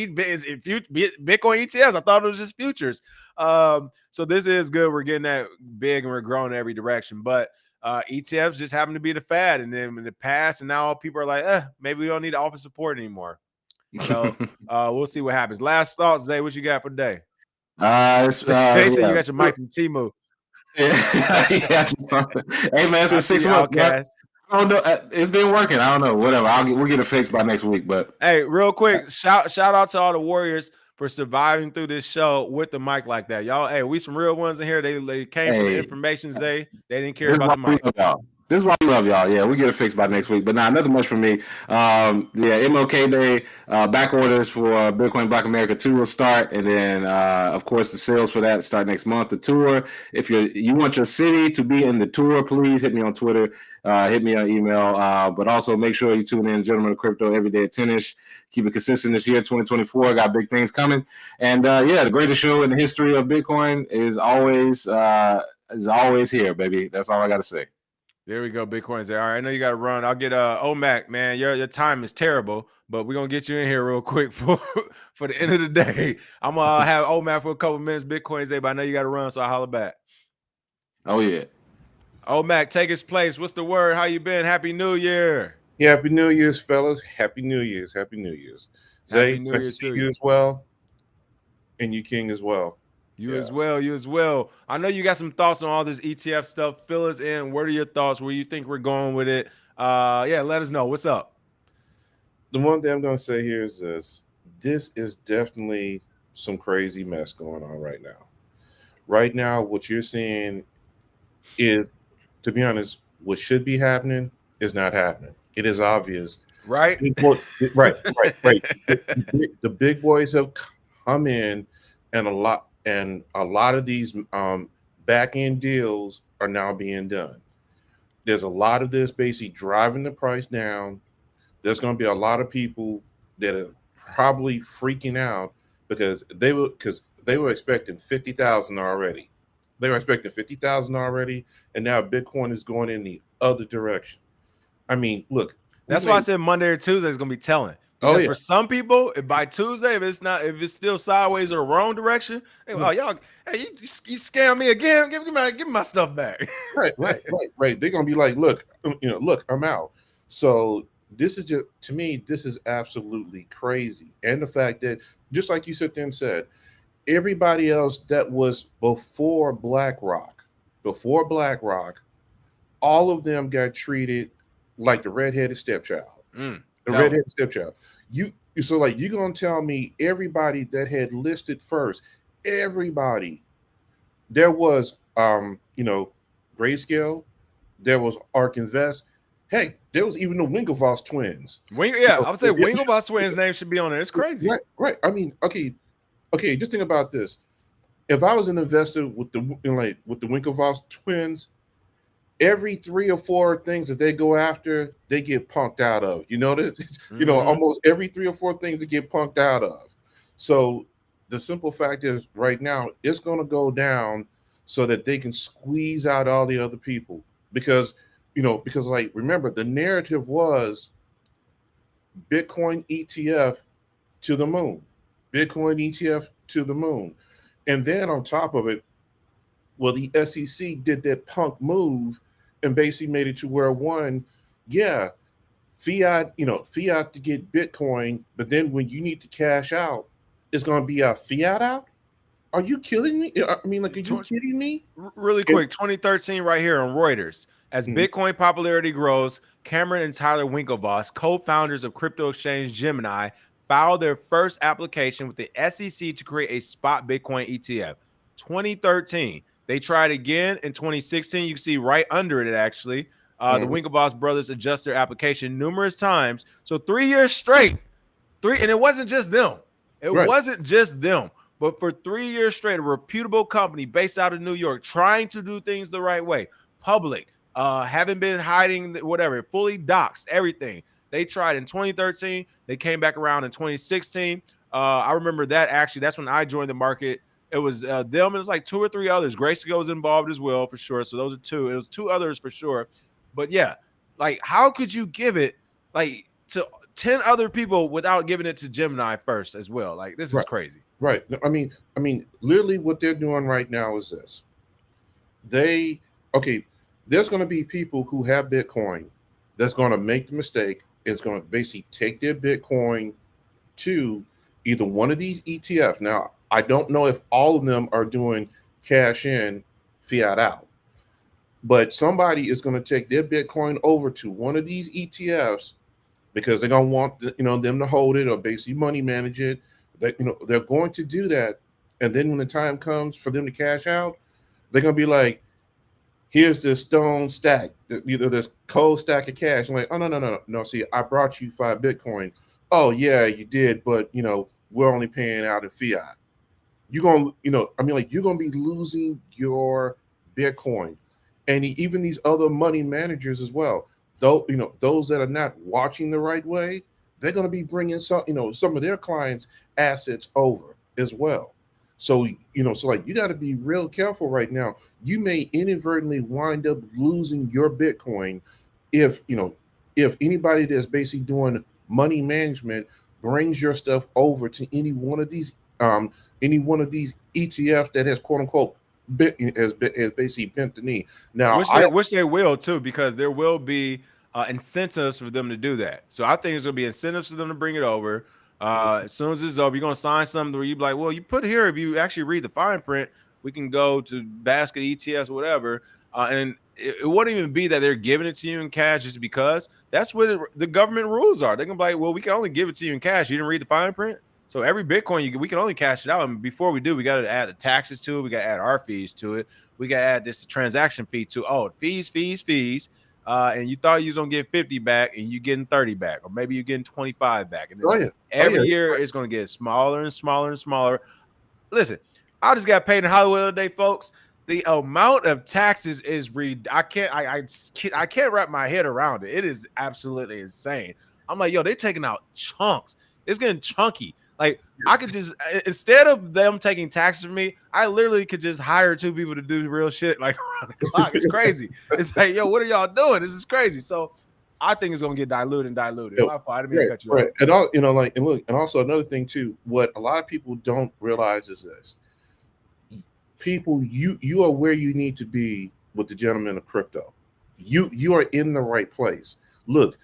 ETFs. I thought it was just futures. So this is good. We're getting that big and we're growing in every direction. But ETFs just happen to be the fad, and then in the past, and now people are like, maybe we don't need office support anymore. So we'll see what happens. Last thoughts, Zay. What you got for today? They say you got your mic from Temu. Yeah. Hey man, it's been 6 months. I don't know. It's been working. I don't know. Whatever. We'll get it fixed by next week. But hey, real quick, shout out to all the Warriors for surviving through this show with the mic like that, y'all. Hey, we some real ones in here. They came for the information. They didn't care about the mic. This is why we love y'all. Yeah, we get it fixed by next week. But nothing much from me. MLK Day, back orders for Bitcoin Black America 2 will start. And then, of course, the sales for that start next month. The tour, if you want your city to be in the tour, please hit me on Twitter. Hit me on email. But also make sure you tune in, Gentlemen of Crypto, every day at 10-ish. Keep it consistent this year, 2024. Got big things coming. And, the greatest show in the history of Bitcoin is always here, baby. That's all I got to say. There we go, Bitcoin's there. All right, I know you got to run. I'll get OMAC, man. Your time is terrible, but we're gonna get you in here real quick for the end of the day. I'm gonna have OMAC for a couple minutes. Bitcoin's there, but I know you got to run, so I holler back. Oh yeah, OMAC, take his place. What's the word? How you been? Happy New Year. Yeah, Happy New Year's, fellas. Happy New Year's. Happy New Year's. Zay, nice to see you as well, and you, King, as well. You as well. I know you got some thoughts on all this ETF stuff. Fill us in. What are your thoughts? Where you think we're going with it? Let us know. What's up? The one thing I'm going to say here is this. This is definitely some crazy mess going on right now. Right now, what you're seeing is, to be honest, what should be happening is not happening. It is obvious. Right? Right. The big boys have come in, and a lot of these back end deals are now being done. There's a lot of this basically driving the price down. There's going to be a lot of people that are probably freaking out because they were expecting 50,000 already. They were expecting 50,000 already, and now Bitcoin is going in the other direction. I mean, look, That's why I said Monday or Tuesday is gonna be telling. Because for some people, by Tuesday, if it's still sideways or wrong direction, hey, oh y'all, hey, you scam me again? Give me my stuff back. Right. They're gonna be like, look, look, I'm out. So this is just, to me, this is absolutely crazy. And the fact that, just like you sit there and said, everybody else that was before BlackRock, all of them got treated like the redheaded stepchild. So like, you're gonna tell me everybody that had listed first, everybody, there was Grayscale, there was Ark Invest, heck, there was even the Winklevoss twins. I would say Winklevoss twins' name should be on there. It's crazy. Right. I mean, okay, just think about this. If I was an investor with the Winklevoss twins, every 3 or 4 things that they go after, they get punked out of. You know this? Almost every 3 or 4 things they get punked out of. So the simple fact is, right now, it's going to go down so that they can squeeze out all the other people. Because like, remember, the narrative was Bitcoin ETF to the moon. Bitcoin ETF to the moon. And then on top of it, well, the SEC did that punk move and basically made it to where fiat to get Bitcoin, but then when you need to cash out, it's going to be a fiat out. Are you killing me? I mean, like, are you kidding me? Really quick, 2013 right here on Reuters. As Bitcoin popularity grows, Cameron and Tyler Winklevoss, co-founders of crypto exchange Gemini, filed their first application with the SEC to create a spot Bitcoin ETF. 2013. They tried again in 2016. You can see right under it, actually. The Winklevoss brothers adjust their application numerous times. So 3 years straight. And it wasn't just them. Wasn't just them. But for 3 years straight, a reputable company based out of New York, trying to do things the right way, public, haven't been hiding, whatever, fully doxed, everything. They tried in 2013. They came back around in 2016. I remember that, actually. That's when I joined the market. It was them, and it was like 2 or 3 others. Grayscale was involved as well, for sure. So those are 2. It was 2 others for sure. But yeah, like, how could you give it like to 10 other people without giving it to Gemini first as well? Like, this is crazy. Right. I mean, literally what they're doing right now is this. There's going to be people who have Bitcoin that's going to make the mistake. It's going to basically take their Bitcoin to either one of these ETFs. Now, I don't know if all of them are doing cash in, fiat out, but somebody is going to take their Bitcoin over to one of these ETFs because they're going to want them to hold it or basically money manage it. They're going to do that, and then when the time comes for them to cash out, they're going to be like, here's this stone stack, this cold stack of cash. I'm like, oh, no. See, I brought you 5 Bitcoin. Oh yeah, you did, but we're only paying out in fiat. You're going to be losing your Bitcoin. And even these other money managers as well, though, those that are not watching the right way, they're going to be bringing some of their clients' assets over as well. So, like, you got to be real careful right now. You may inadvertently wind up losing your Bitcoin if anybody that's basically doing money management brings your stuff over to any one of these ETFs that has, quote unquote, has basically bent the knee. Now, which they will too, because there will be incentives for them to do that. So I think there's going to be incentives for them to bring it over. As soon as it's over, you're going to sign something where you be like, well, you put here, if you actually read the fine print, we can go to basket ETFs, whatever. And it wouldn't even be that they're giving it to you in cash just because. That's what the government rules are. They're going to be like, well, we can only give it to you in cash. You didn't read the fine print. So every Bitcoin, we can only cash it out. And before we do, we got to add the taxes to it. We got to add our fees to it. We got to add this transaction fee to, fees. And you thought you was going to get 50 back and you're getting 30 back, or maybe you're getting 25 back. And every year it's going to get smaller and smaller and smaller. Listen, I just got paid in Hollywood the other day, folks. The amount of taxes is I can't wrap my head around it. It is absolutely insane. I'm like, yo, they're taking out chunks. It's getting chunky. Like, I could just, instead of them taking taxes from me, I literally could just hire 2 people to do real shit like around the clock. It's crazy. It's like, yo, what are y'all doing? This is crazy. So I think it's gonna get diluted and diluted. Yeah, My fault. I didn't mean to cut you right. off. And all, you know, like, and look, and also another thing too, what a lot of people don't realize is this: people, you are where you need to be with the gentleman of crypto. You are in the right place. Look,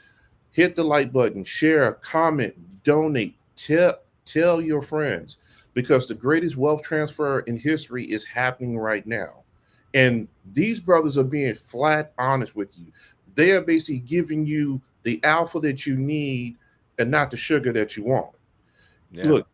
hit the like button, share, comment, donate, tell your friends, because the greatest wealth transfer in history is happening right now. And these brothers are being flat honest with you. They are basically giving you the alpha that you need and not the sugar that you want. Yeah. Look,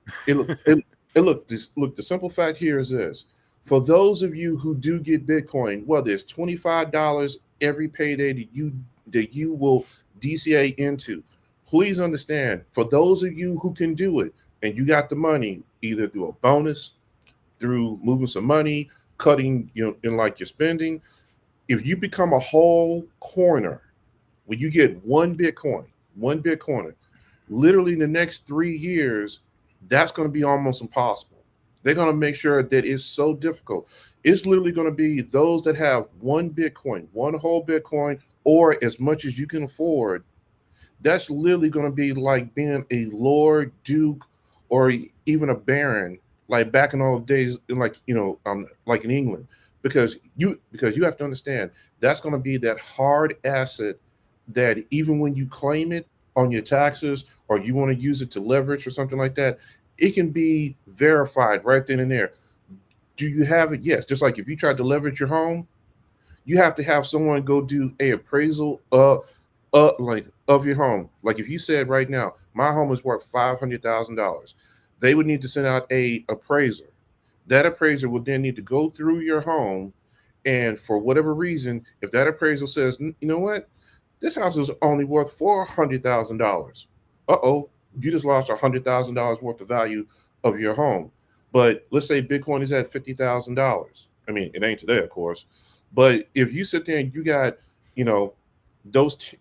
look, the simple fact here is this: for those of you who do get Bitcoin, whether it's $25 every payday that you will DCA into, please understand, for those of you who can do it and you got the money either through a bonus, through moving some money, cutting, you know, in like your spending, if you become a whole corner, when you get one Bitcoiner, literally in the next 3 years, that's going to be almost impossible. They're going to make sure that it's so difficult. It's literally going to be those that have one Bitcoin, one whole Bitcoin, or as much as you can afford. That's literally going to be like being a lord, duke, or even a baron, like back in all days, like, you know, like in England, because you have to understand that's going to be that hard asset that even when you claim it on your taxes or you want to use it to leverage or something like that, it can be verified right then and there. Do you have it? Yes. Just like if you tried to leverage your home, you have to have someone go do a appraisal like of your home. Like if you said right now, my home is worth $500,000, they would need to send out a appraiser. That appraiser would then need to go through your home, and for whatever reason, if that appraisal says, you know what, this house is only worth $400,000. You just lost $100,000 worth of value of your home. But let's say Bitcoin is at $50,000. I mean, it ain't today, of course. But if you sit there and you got, you know,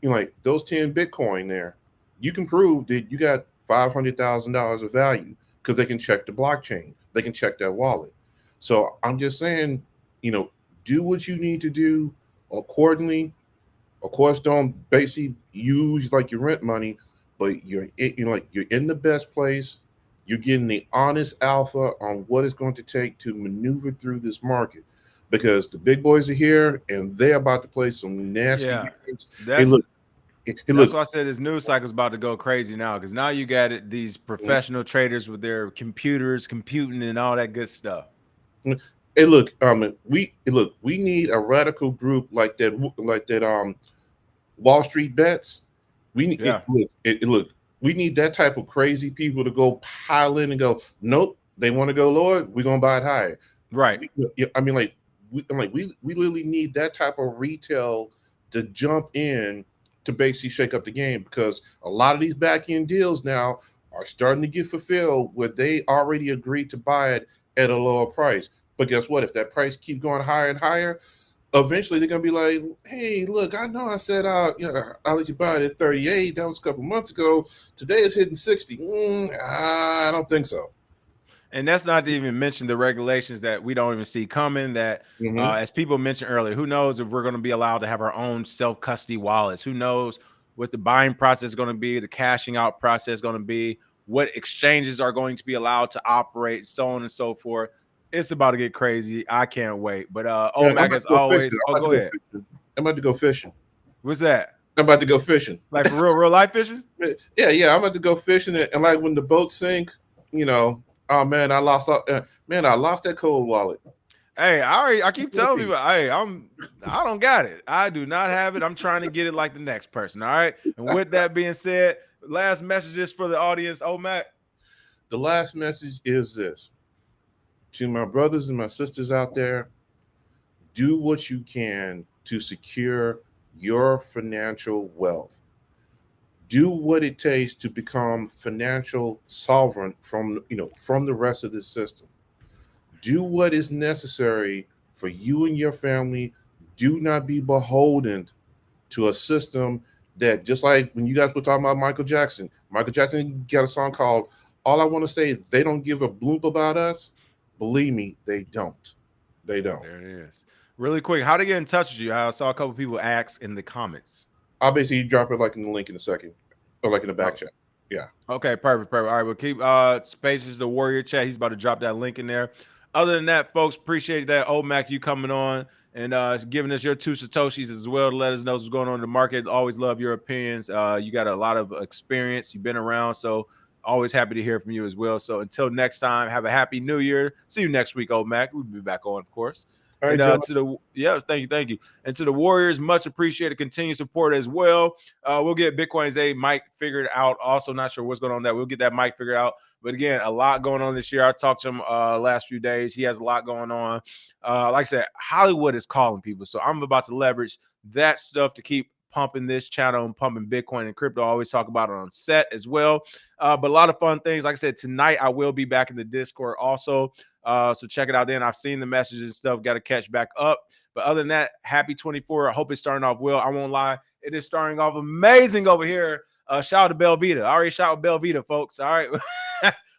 like those 10 Bitcoin there, you can prove that you got $500,000 of value because they can check the blockchain, they can check that wallet. So I'm just saying, you know, do what you need to do accordingly. Of course, don't basically use like your rent money, but you're in the best place. You're getting the honest alpha on what it's going to take to maneuver through this market, because the big boys are here and they're about to play some nasty games. Hey, look, That's why I said this news cycle is about to go crazy now, because now you got these professional traders with their computers computing and all that good stuff. Hey, look, we need a radical group like that, Wall Street Bets. We need look, we need that type of crazy people to go pile in and go, nope, they want to go lower, we're gonna buy it higher. Right. I mean, we literally need that type of retail to jump in to basically shake up the game, because a lot of these back end deals now are starting to get fulfilled where they already agreed to buy it at a lower price. But guess what? If that price keep going higher and higher, eventually they're gonna be like, hey, look, I know I said I'll let you buy it at 38. That was a couple months ago. Today it's hitting 60. I don't think so. And that's not to even mention the regulations that we don't even see coming, that as people mentioned earlier, who knows if we're going to be allowed to have our own self-custody wallets? Who knows what the buying process is going to be, the cashing out process is going to be, what exchanges are going to be allowed to operate, so on and so forth. It's about to get crazy. I can't wait. But Mac, as always, go ahead. I'm about to go fishing. What's that? I'm about to go fishing. Like for real life fishing? Yeah. I'm about to go fishing, and like when the boats sink, oh man, I lost that cold wallet. Hey, I keep telling people, hey, I don't got it. I do not have it. I'm trying to get it like the next person. All right. And with that being said, last messages for the audience. Mac. The last message is this: to my brothers and my sisters out there, do what you can to secure your financial wealth. Do what it takes to become financial sovereign from the rest of the system. Do what is necessary for you and your family. Do not be beholden to a system that, just like when you guys were talking about Michael Jackson got a song called All I Want to Say, They Don't Give a Bloop About Us. Believe me, they don't. They don't. There it is. Really quick, how to get in touch with you? I saw a couple people ask in the comments. I'll basically drop it like in the link in a second, or like in the back chat. Yeah. Okay, perfect. All right, we'll keep spaces the Warrior chat. He's about to drop that link in there. Other than that, folks, appreciate that. Mac, you coming on and giving us your 2 Satoshis as well to let us know what's going on in the market. Always love your opinions. You got a lot of experience. You've been around, so always happy to hear from you as well. So until next time, have a happy New Year. See you next week, Mac. We'll be back on, of course. All right, And thank you. And to the Warriors, much appreciated continued support as well. We'll get Bitcoin's A mic figured out. Also, not sure what's going on there. We'll get that mic figured out. But again, a lot going on this year. I talked to him last few days. He has a lot going on. Like I said, Hollywood is calling people. So I'm about to leverage that stuff to keep pumping this channel and pumping Bitcoin and crypto. I always talk about it on set as well. But a lot of fun things. Like I said, tonight I will be back in the Discord also. So check it out then. I've seen the messages and stuff. Got to catch back up. But other than that, happy 24. I hope it's starting off well. I won't lie. It is starting off amazing over here. Shout out to Belvita. I already shout out Belvita, folks. All right.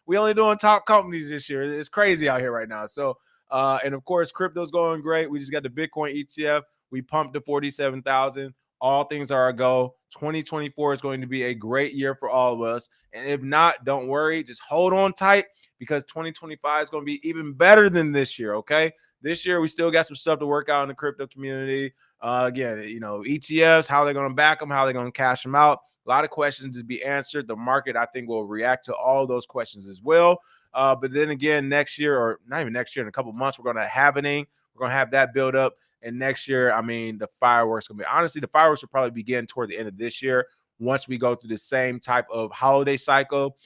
We only doing top companies this year. It's crazy out here right now. So, and of course, crypto's going great. We just got the Bitcoin ETF. We pumped to 47,000. All things are a go. 2024 is going to be a great year for all of us. And if not, don't worry. Just hold on tight because 2025 is going to be even better than this year, okay? This year, we still got some stuff to work out in the crypto community. Again, ETFs, how they're going to back them, how they're going to cash them out. A lot of questions to be answered. The market, I think, will react to all those questions as well. But then again, next year, or not even next year, in a couple months, we're going to have We're going to have that build up. And next year, I mean, the fireworks going to be, honestly, the fireworks will probably begin toward the end of this year once we go through the same type of holiday cycle.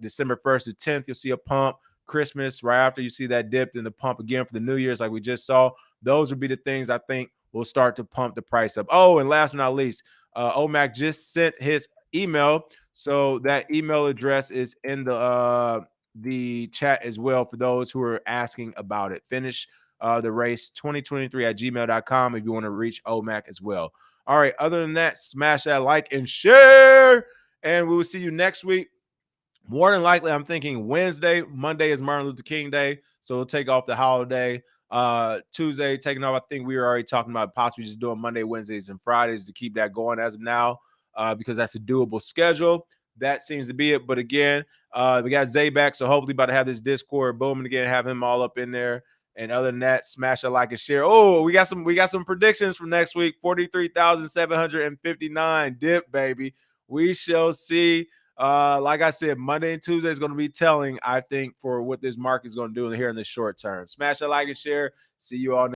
December 1st to 10th, you'll see a pump. Christmas, right after you see that dip, and the pump again for the New Year's like we just saw. Those would be the things I think will start to pump the price up. Oh, and last but not least, Omac just sent his email. So that email address is in the chat as well for those who are asking about it. Finish the race 2023 at gmail.com if you want to reach Omac as well. All right. Other than that, smash that like and share. And we will see you next week. More than likely, I'm thinking Wednesday. Monday is Martin Luther King Day, so we'll take off the holiday. Tuesday, taking off. I think we were already talking about possibly just doing Monday, Wednesdays, and Fridays to keep that going as of now, because that's a doable schedule. That seems to be it. But again, we got Zay back, so hopefully about to have this Discord booming again, have him all up in there. And other than that, smash a like and share. Oh, we got some predictions for next week. 43,759 dip, baby. We shall see. Like I said, Monday and Tuesday is going to be telling, I think, for what this market is going to do here in the short term. Smash a like and share. See you all next